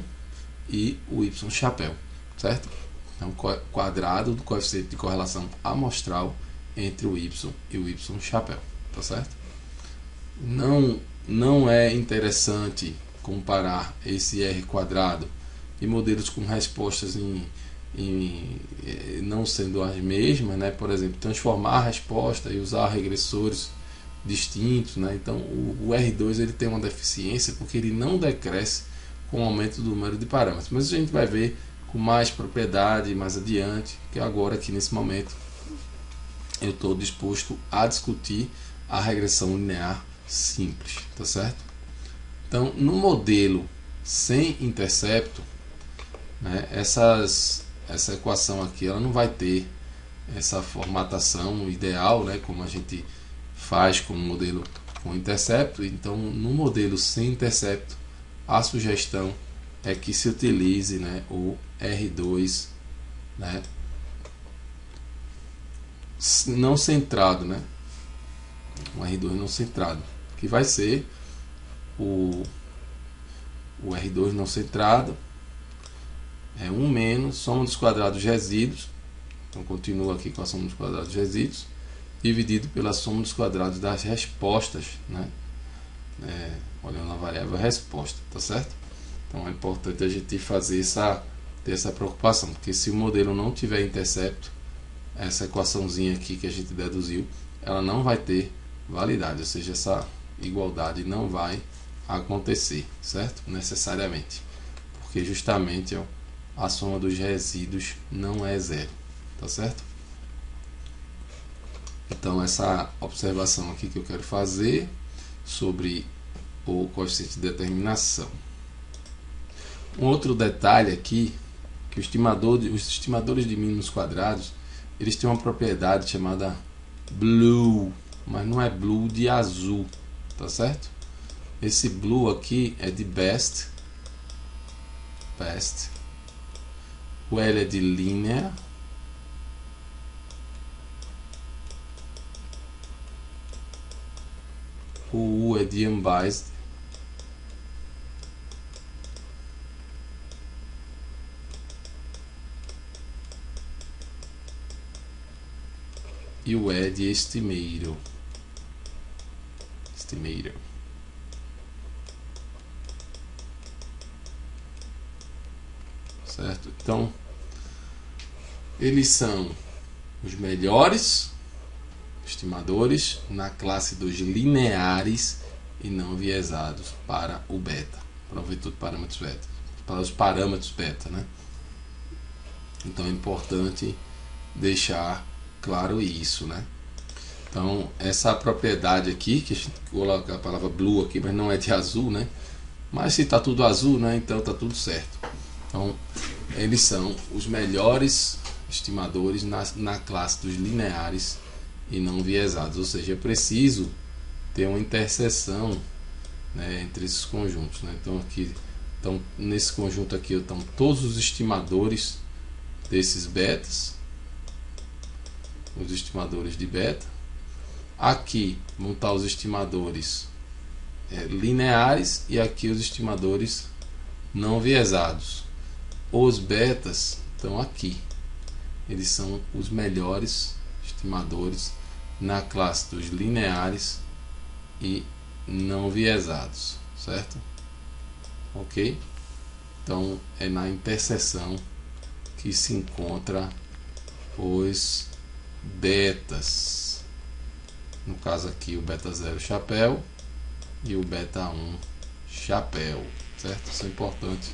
Speaker 1: e o Y chapéu, certo? Então, quadrado do coeficiente de correlação amostral entre o Y e o Y chapéu, tá certo? Não é interessante comparar esse R quadrado e modelos com respostas não sendo as mesmas, né? Por exemplo, transformar a resposta e usar regressores distintos, né? Então o R2 ele tem uma deficiência porque ele não decresce com o aumento do número de parâmetros, mas a gente vai ver com mais propriedade mais adiante, que agora aqui nesse momento eu estou disposto a discutir a regressão linear simples, tá certo? Então no modelo sem intercepto, né, essa equação aqui ela não vai ter essa formatação ideal, né, como a gente faz com o modelo com intercepto. Então no modelo sem intercepto a sugestão é que se utilize, né, o R2, né, não centrado, né, o R2 não centrado, que vai ser o R2 não centrado é 1 menos soma dos quadrados resíduos, então continua aqui com a soma dos quadrados resíduos, dividido pela soma dos quadrados das respostas, né? Olhando a variável resposta, tá certo? Então é importante a gente ter essa preocupação, porque se o modelo não tiver intercepto, essa equaçãozinha aqui que a gente deduziu, ela não vai ter validade, ou seja, essa igualdade não vai acontecer, certo? Necessariamente, porque justamente a soma dos resíduos não é zero, tá certo? Então essa observação aqui que eu quero fazer sobre o coeficiente de determinação. Um outro detalhe aqui, que os estimadores de mínimos quadrados, eles têm uma propriedade chamada blue, mas não é blue de azul, tá certo? Esse blue aqui é de best, o L é de linear, o U é de unbiased, e o E é de estimator. Certo? Então, eles são os melhores estimadores na classe dos lineares e não viesados para o beta, para o vetor de parâmetros beta, para os parâmetros beta, né? Então é importante deixar claro isso, né? Então essa propriedade aqui, que a gente coloca a palavra blue aqui, mas não é de azul, né? Mas se está tudo azul, né? Então está tudo certo. Então eles são os melhores estimadores na classe dos lineares e não viesados, ou seja, é preciso ter uma interseção, né, entre esses conjuntos, né? Então nesse conjunto aqui estão todos os estimadores desses betas, os estimadores de beta. Aqui vão estar os estimadores lineares e aqui os estimadores não viesados. Os betas estão aqui, eles são os melhores estimadores na classe dos lineares e não viesados, certo? Ok? Então é na interseção que se encontra os betas, no caso aqui o beta 0 chapéu e o beta 1 chapéu, certo? Isso é importante,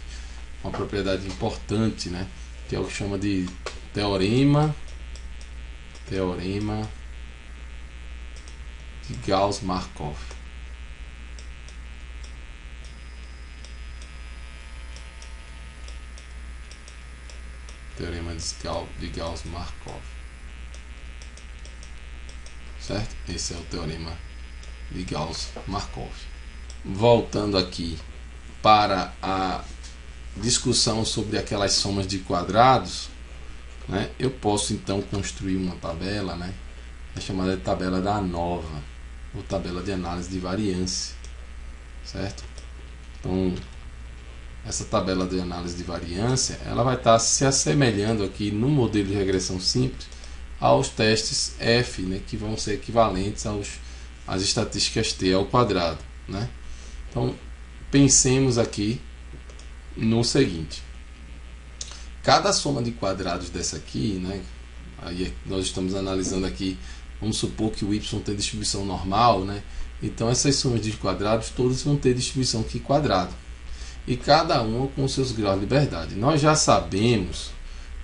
Speaker 1: uma propriedade importante, né? Que é o que chama de teorema de Gauss-Markov. Teorema de Gauss-Markov, certo? Esse é o teorema de Gauss-Markov. Voltando aqui para a discussão sobre aquelas somas de quadrados, né, eu posso então construir uma tabela, né, é chamada de tabela da ANOVA, ou tabela de análise de variância, certo? Então, essa tabela de análise de variância, ela vai estar se assemelhando aqui no modelo de regressão simples aos testes F, né, que vão ser equivalentes às estatísticas T ao quadrado, né? Então, pensemos aqui no seguinte: cada soma de quadrados dessa aqui, né, aí nós estamos analisando aqui, vamos supor que o y tem distribuição normal, né? Então essas somas de quadrados todas vão ter distribuição aqui quadrado, e cada uma com seus graus de liberdade. Nós já sabemos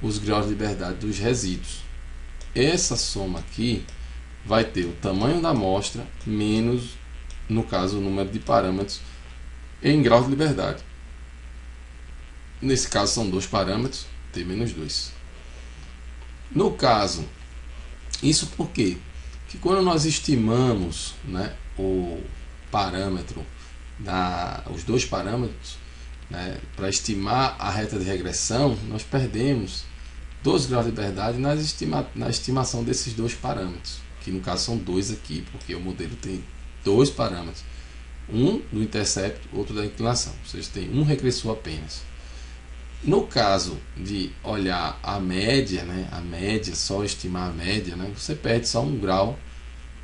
Speaker 1: os graus de liberdade dos resíduos. Essa soma aqui vai ter o tamanho da amostra menos, no caso, o número de parâmetros em graus de liberdade. Nesse caso são 2 parâmetros, T menos 2. No caso, isso por quê? Que quando nós estimamos, né, o parâmetro, os 2 parâmetros, né, para estimar a reta de regressão, nós perdemos 2 graus de liberdade na estimação desses 2 parâmetros, que no caso são 2 aqui, porque o modelo tem 2 parâmetros, um do intercepto, outro da inclinação, ou seja, tem um regressor apenas. No caso de olhar a média, né, só estimar a média, né, você perde só 1 grau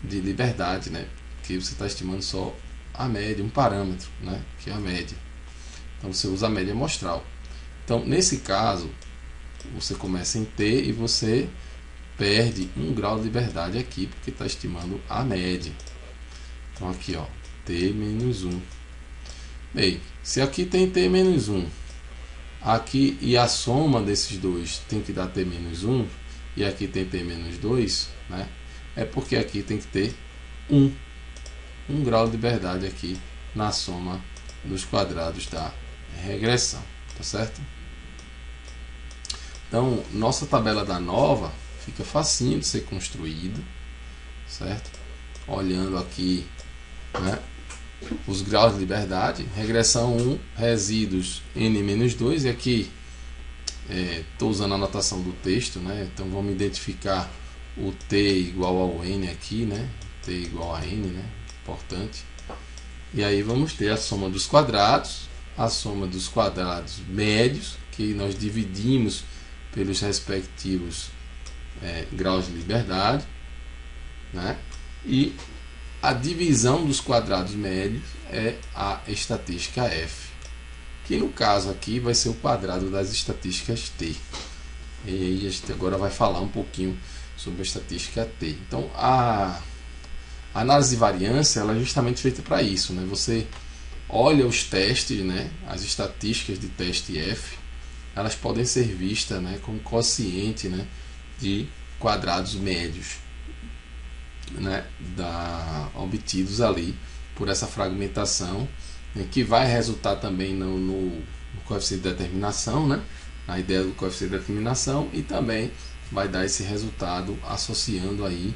Speaker 1: de liberdade, né, porque você está estimando só a média, um parâmetro, né, que é a média. Então você usa a média amostral. Então nesse caso você começa em T e você perde 1 grau de liberdade aqui, porque está estimando a média. Então aqui, ó, T menos 1. Bem, se aqui tem T menos 1, aqui e a soma desses dois tem que dar T menos 1, e aqui tem T menos 2, né? É porque aqui tem que ter 1 grau de liberdade aqui na soma dos quadrados da regressão, tá certo? Então, nossa tabela da ANOVA fica facinho de ser construída, certo? Olhando aqui, né, os graus de liberdade, regressão 1, resíduos n-2, e aqui estou usando a notação do texto, né? Então vamos identificar o t igual ao n aqui, né? T igual a n, né? Importante. E aí vamos ter a soma dos quadrados médios, que nós dividimos pelos respectivos graus de liberdade, né? E a divisão dos quadrados médios é a estatística F, que no caso aqui vai ser o quadrado das estatísticas T. E aí a gente agora vai falar um pouquinho sobre a estatística T. Então a análise de variância, ela é justamente feita para isso, né? Você olha os testes, né? As estatísticas de teste F, elas podem ser vistas, né, como quociente, né, de quadrados médios, né, obtidos ali por essa fragmentação, né, que vai resultar também no coeficiente de determinação, né, na ideia do coeficiente de determinação, e também vai dar esse resultado associando aí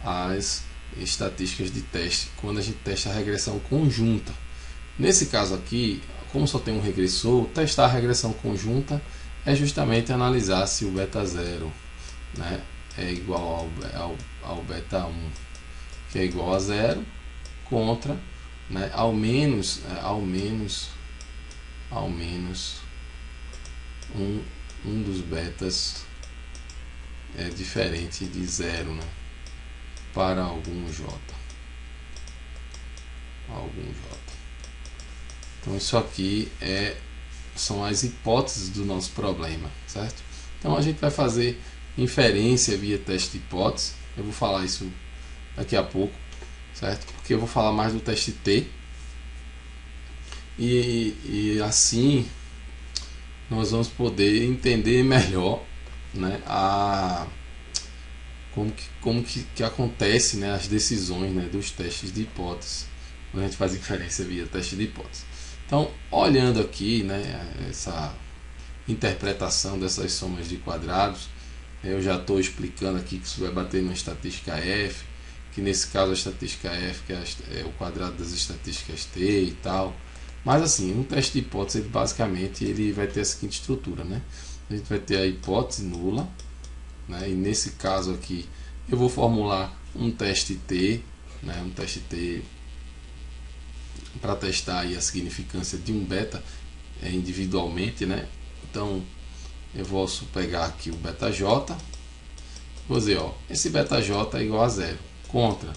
Speaker 1: as estatísticas de teste quando a gente testa a regressão conjunta. Nesse caso aqui, como só tem um regressor, testar a regressão conjunta é justamente analisar se o beta 0, né, é igual ao beta 1, que é igual a 0, contra, né, ao menos um dos betas é diferente de 0, né, para algum J. Então isso aqui são as hipóteses do nosso problema, certo? Então a gente vai fazer inferência via teste de hipótese. Eu vou falar isso daqui a pouco, certo? Porque eu vou falar mais do teste T. E assim nós vamos poder entender melhor, né, como que acontece, né, as decisões, né, dos testes de hipótese, quando a gente faz inferência via teste de hipótese. Então, olhando aqui, né, essa interpretação dessas somas de quadrados, eu já estou explicando aqui que isso vai bater na estatística F, que nesse caso a estatística F que é o quadrado das estatísticas T e tal, Mas assim, um teste de hipótese, basicamente, ele vai ter a seguinte estrutura, né? A gente vai ter a hipótese nula, né? E nesse caso aqui, eu vou formular um teste T, né? Um teste T para testar aí a significância de um beta individualmente, né? Então, eu vou pegar aqui o beta j, vou dizer, ó, esse beta j é igual a 0, contra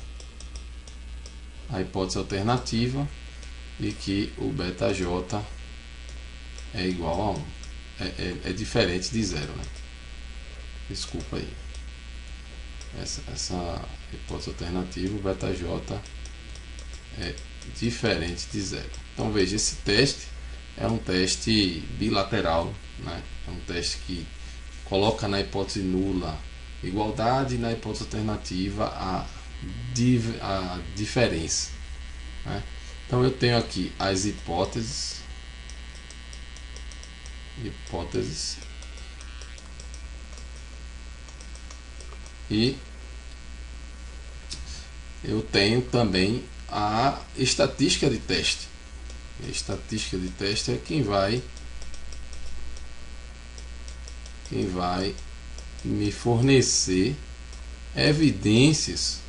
Speaker 1: a hipótese alternativa de que o beta j é igual a 1. É diferente de 0, né? Desculpa aí. Essa hipótese alternativa, o beta j é diferente de 0. Então veja, esse teste é um teste bilateral, né? É um teste que coloca na hipótese nula igualdade e na hipótese alternativa a diferença, né? Então eu tenho aqui as hipóteses e eu tenho também a estatística de teste. A estatística de teste é quem vai me fornecer evidências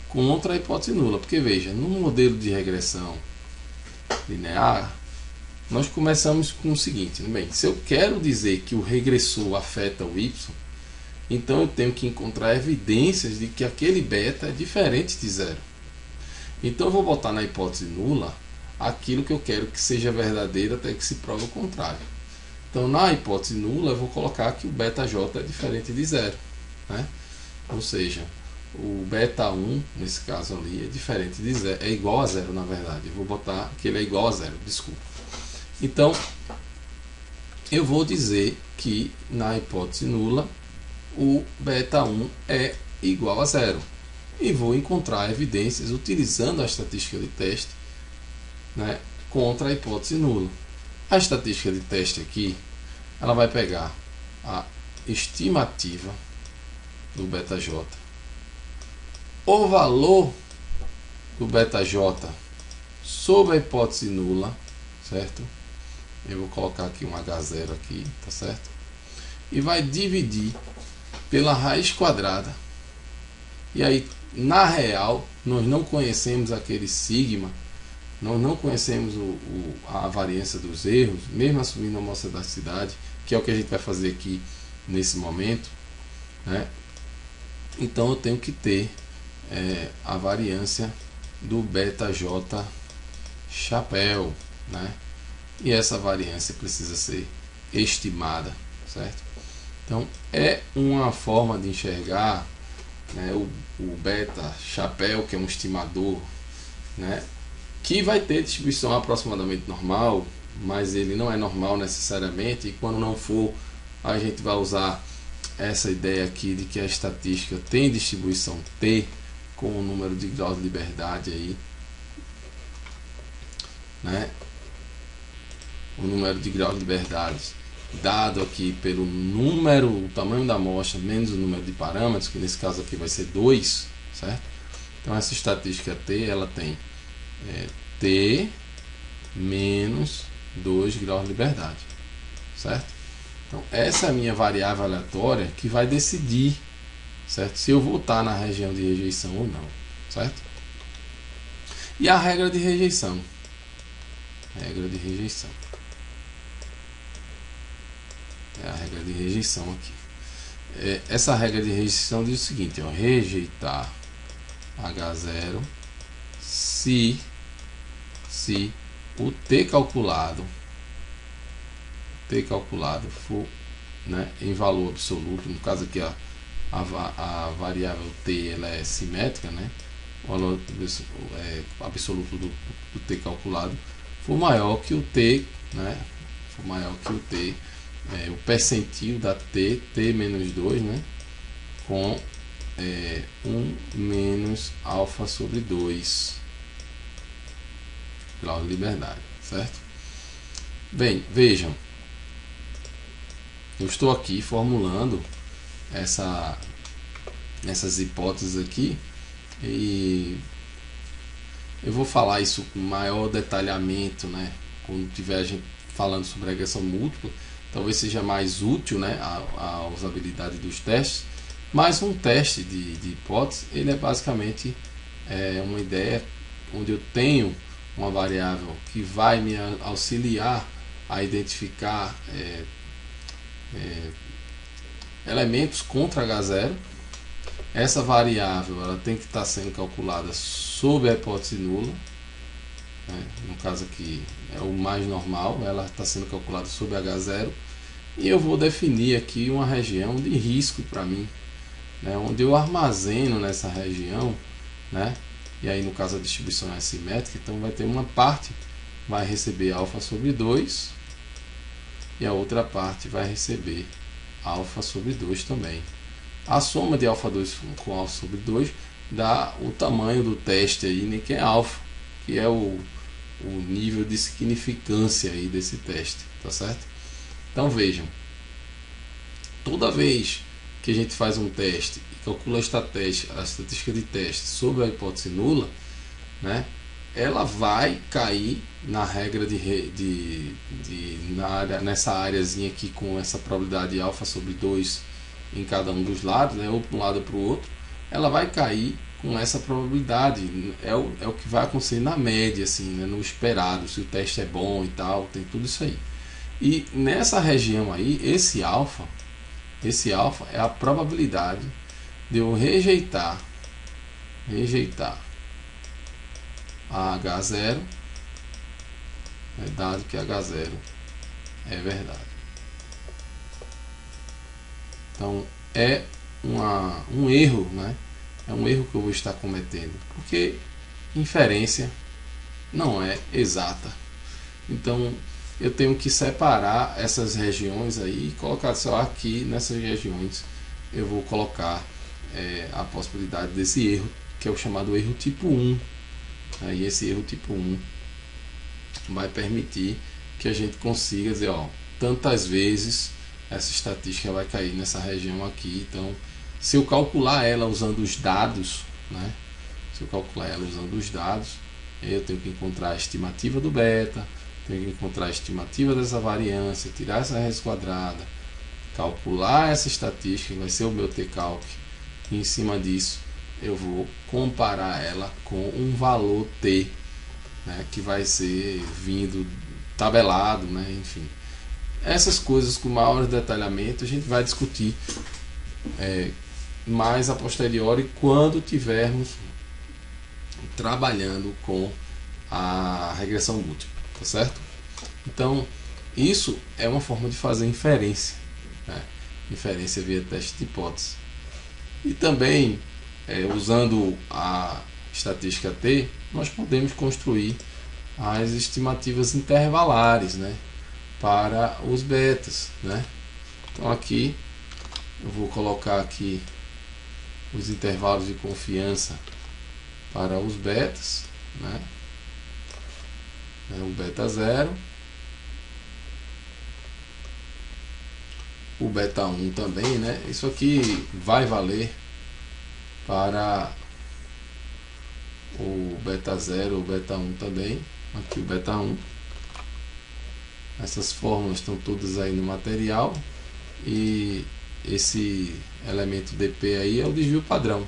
Speaker 1: contra a hipótese nula. Porque veja, no modelo de regressão linear, nós começamos com o seguinte: bem, se eu quero dizer que o regressor afeta o y, então eu tenho que encontrar evidências de que aquele beta é diferente de 0. Então eu vou botar na hipótese nula aquilo que eu quero que seja verdadeiro até que se prove o contrário. Então na hipótese nula eu vou colocar que o beta j é diferente de 0, né? Ou seja, o beta 1, nesse caso ali, é diferente de 0, é igual a 0 na verdade. Eu vou botar que ele é igual a 0, desculpa. Então eu vou dizer que na hipótese nula o beta 1 é igual a 0. E vou encontrar evidências utilizando a estatística de teste, né, contra a hipótese nula. A estatística de teste aqui, ela vai pegar a estimativa do beta j, o valor do beta j sobre a hipótese nula, certo? Eu vou colocar aqui um H0 aqui, tá certo? E vai dividir pela raiz quadrada. E aí, na real, nós não conhecemos aquele sigma, nós não conhecemos a variância dos erros, mesmo assumindo a homossedacidade, que é o que a gente vai fazer aqui nesse momento, né? Então eu tenho que ter a variância do beta j chapéu, né? E essa variância precisa ser estimada, certo? Então é uma forma de enxergar, né, o beta chapéu, que é um estimador, né, que vai ter distribuição aproximadamente normal, mas ele não é normal necessariamente, e quando não for, a gente vai usar essa ideia aqui de que a estatística tem distribuição T com o número de graus de liberdade aí, né? O número de graus de liberdade dado aqui pelo número, o tamanho da amostra menos o número de parâmetros, que nesse caso aqui vai ser 2, certo? Então essa estatística T, ela tem T menos 2 graus de liberdade, certo? Então essa é a minha variável aleatória que vai decidir, certo, se eu vou estar na região de rejeição ou não, certo? E a regra de rejeição, é a regra de rejeição aqui. Essa regra de rejeição diz o seguinte, ó, rejeitar H0 se o T calculado for, né, em valor absoluto. No caso aqui a variável T, ela é simétrica, né? O valor absoluto do T calculado for maior que o T, né? For maior que o T, o percentil da T menos 2, né? Com 1 menos alfa sobre 2 grau de liberdade, certo? Bem, vejam, eu estou aqui formulando essas hipóteses aqui e eu vou falar isso com maior detalhamento, né, quando tiver a gente falando sobre regressão múltipla, talvez seja mais útil, né, a usabilidade dos testes. Mas um teste de hipótese, ele é basicamente uma ideia onde eu tenho uma variável que vai me auxiliar a identificar elementos contra H0. Essa variável ela tem que estar sendo calculada sob a hipótese nula, né? No caso aqui é o mais normal, ela está sendo calculada sob H0, e eu vou definir aqui uma região de risco para mim, né? Onde eu armazeno nessa região, né? E aí no caso a distribuição é assimétrica, então vai ter uma parte vai receber alfa sobre 2 e a outra parte vai receber alfa sobre 2 também. A soma de alfa 2 com alfa sobre 2 dá o tamanho do teste aí, né, que é alfa, que é o nível de significância aí desse teste, tá certo? Então vejam, toda vez que a gente faz um teste e calcula a estatística de teste sobre a hipótese nula, né, ela vai cair na regra nessa áreazinha aqui com essa probabilidade de alfa sobre 2 em cada um dos lados, né, ou para um lado ou para o outro, ela vai cair com essa probabilidade. É o que vai acontecer na média, assim, né, no esperado, se o teste é bom e tal, tem tudo isso aí. E nessa região aí, esse alfa é a probabilidade de eu rejeitar a H0, dado que H0 é verdade. Então é um erro, né? É um erro que eu vou estar cometendo, porque inferência não é exata. Então eu tenho que separar essas regiões aí e colocar só aqui nessas regiões. Eu vou colocar a possibilidade desse erro, que é o chamado erro tipo 1. E esse erro tipo 1 vai permitir que a gente consiga dizer, ó, tantas vezes essa estatística vai cair nessa região aqui. Então, se eu calcular ela usando os dados, né? Se eu calcular ela usando os dados, eu tenho que encontrar a estimativa do beta, tenho que encontrar a estimativa dessa variância, tirar essa raiz quadrada, calcular essa estatística, que vai ser o meu T-calc, e em cima disso eu vou comparar ela com um valor T, né, que vai ser vindo tabelado, né, enfim. Essas coisas com maior detalhamento a gente vai discutir mais a posteriori quando tivermos trabalhando com a regressão múltipla, tá certo? Então isso é uma forma de fazer inferência, né? Inferência via teste de hipótese. E também usando a estatística T, nós podemos construir as estimativas intervalares, né, para os betas, né? Então aqui eu vou colocar aqui os intervalos de confiança para os betas, né? O beta 0, o beta 1 também, né? Isso aqui vai valer para o beta 0, o beta 1 também. Aqui o beta 1. Essas fórmulas estão todas aí no material. E esse elemento dp aí é o desvio padrão,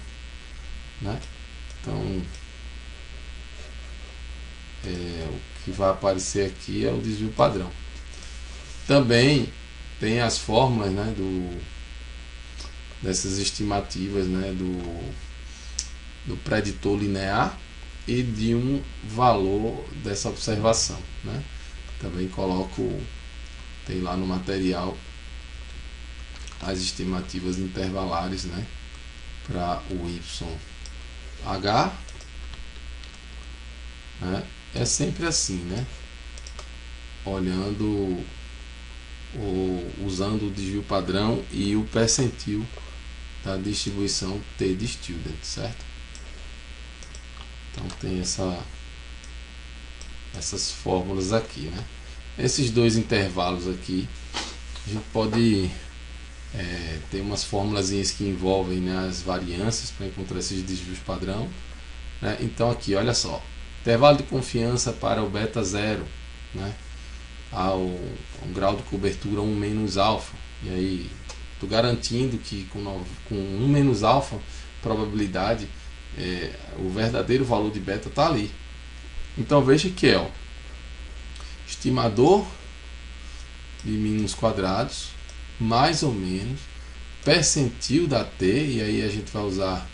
Speaker 1: né? Então o que vai aparecer aqui é o desvio padrão. Também tem as fórmulas, né, dessas estimativas, né, do preditor linear e de um valor dessa observação, né? Também coloco, tem lá no material as estimativas intervalares, né, para o YH, né? É sempre assim, né? Olhando usando o desvio padrão e o percentil da distribuição T de student, certo? Então tem essas fórmulas aqui, né? Esses dois intervalos aqui a gente pode ter umas formulazinhas que envolvem, né, as variâncias para encontrar esses desvios padrão, né? Então aqui, olha só, intervalo de confiança para o beta 0, né? um grau de cobertura 1 menos alfa. E aí estou garantindo que com 1 menos alfa probabilidade, o verdadeiro valor de beta está ali. Então veja que é estimador de mínimos quadrados, mais ou menos, percentil da t, e aí a gente vai usar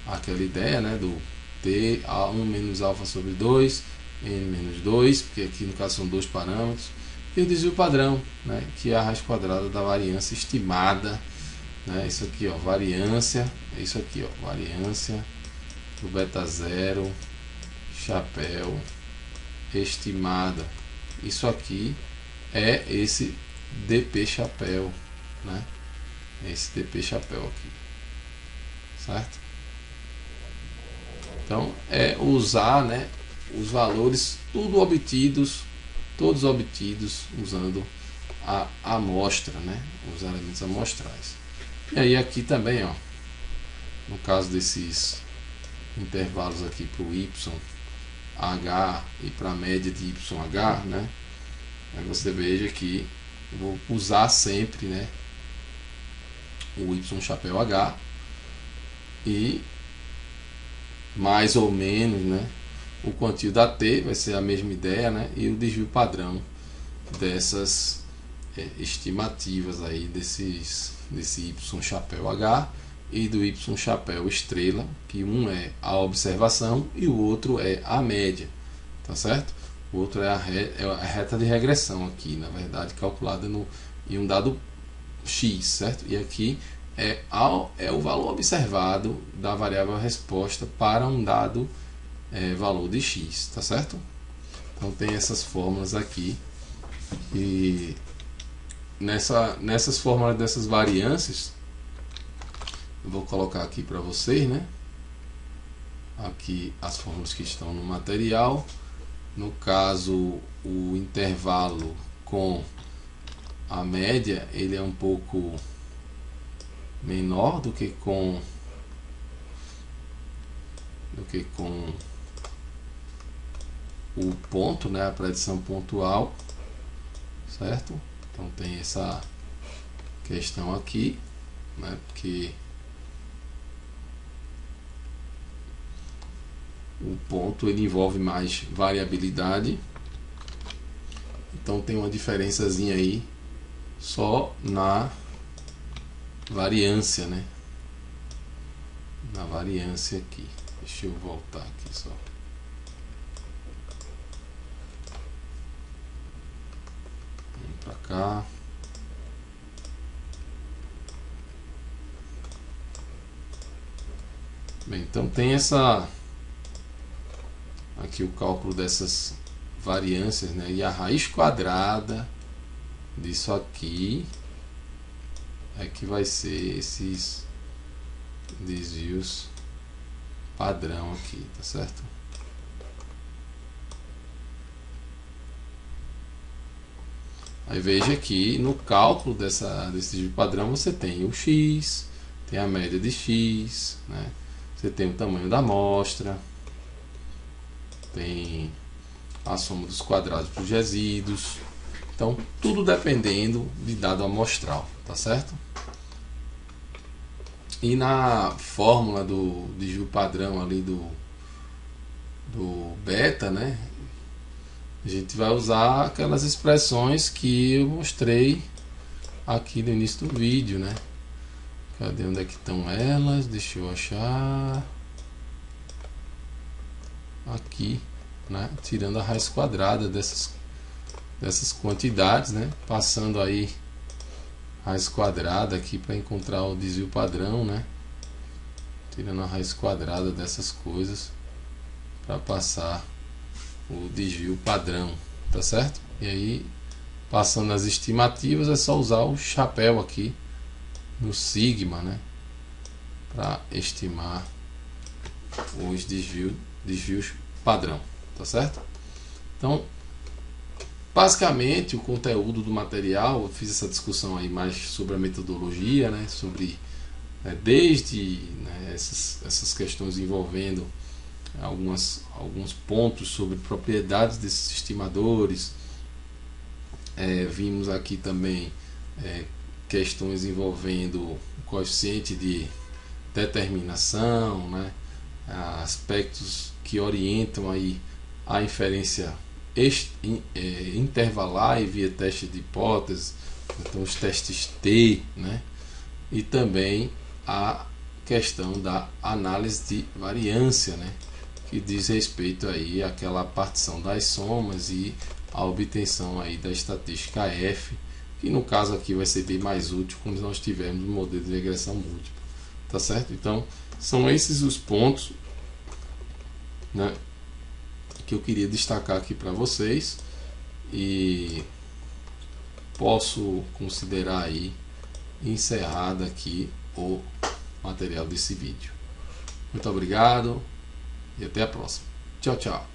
Speaker 1: aquela ideia, né, do t a 1 menos alfa sobre 2, n menos 2, porque aqui no caso são dois parâmetros, e o desvio padrão, né, que é a raiz quadrada da variância estimada, né, isso aqui, ó, variância, é isso aqui, ó, variância do beta zero, chapéu, estimada. Isso aqui é esse dp chapéu, né, esse dp chapéu aqui, certo? Então é usar, né, os valores todos obtidos usando a amostra, né, os elementos amostrais. E aí aqui também, ó, no caso desses intervalos aqui para o YH e para a média de YH, né, aí você veja que eu vou usar sempre, né, o Y chapéu H e mais ou menos, né, o quantio da T vai ser a mesma ideia, né, e o desvio padrão dessas estimativas aí desse Y chapéu H e do Y chapéu estrela, que um é a observação e o outro é a média, tá certo? O outro é a reta de regressão aqui, na verdade, calculada em um dado X, certo? E aqui é o valor observado da variável resposta para um dado valor de X, tá certo? Então tem essas fórmulas aqui, e nessas fórmulas dessas variâncias, eu vou colocar aqui para vocês, né? Aqui as fórmulas que estão no material. No caso, o intervalo com a média, ele é um pouco menor do que com o ponto, né, a predição pontual, certo? Então tem essa questão aqui, né, porque o ponto ele envolve mais variabilidade, então tem uma diferençazinha aí só na variância, né? Na variância aqui. Deixa eu voltar aqui só. Vamos pra cá. Bem, então tem aqui o cálculo dessas variâncias, né? E a raiz quadrada disso aqui é que vai ser esses desvios padrão aqui, tá certo? Aí veja que no cálculo desse desvio padrão você tem o X, tem a média de X, né? Você tem o tamanho da amostra, tem a soma dos quadrados dos resíduos. Então, tudo dependendo de dado amostral, tá certo? E na fórmula do desvio padrão ali do beta, né, a gente vai usar aquelas expressões que eu mostrei aqui no início do vídeo, né? Cadê, onde é que estão elas? Deixa eu achar. Aqui, né? Tirando a raiz quadrada dessas quantidades, né? Passando aí raiz quadrada aqui para encontrar o desvio padrão, né? Tirando a raiz quadrada dessas coisas para passar o desvio padrão, tá certo? E aí, passando as estimativas, é só usar o chapéu aqui no sigma, né? Para estimar os desvios padrão, tá certo? Então, basicamente o conteúdo do material, eu fiz essa discussão aí mais sobre a metodologia, né, sobre desde, né, essas questões envolvendo alguns pontos sobre propriedades desses estimadores, Vimos aqui também questões envolvendo o coeficiente de determinação, né? Aspectos que orientam aí a inferência intervalar e via teste de hipótese, então os testes T, né? E também a questão da análise de variância, né? Que diz respeito aí àquela partição das somas e a obtenção aí da estatística F, que no caso aqui vai ser bem mais útil quando nós tivermos um modelo de regressão múltipla, tá certo? Então são esses os pontos, né, que eu queria destacar aqui para vocês, e posso considerar aí encerrado aqui o material desse vídeo. Muito obrigado e até a próxima. Tchau, tchau.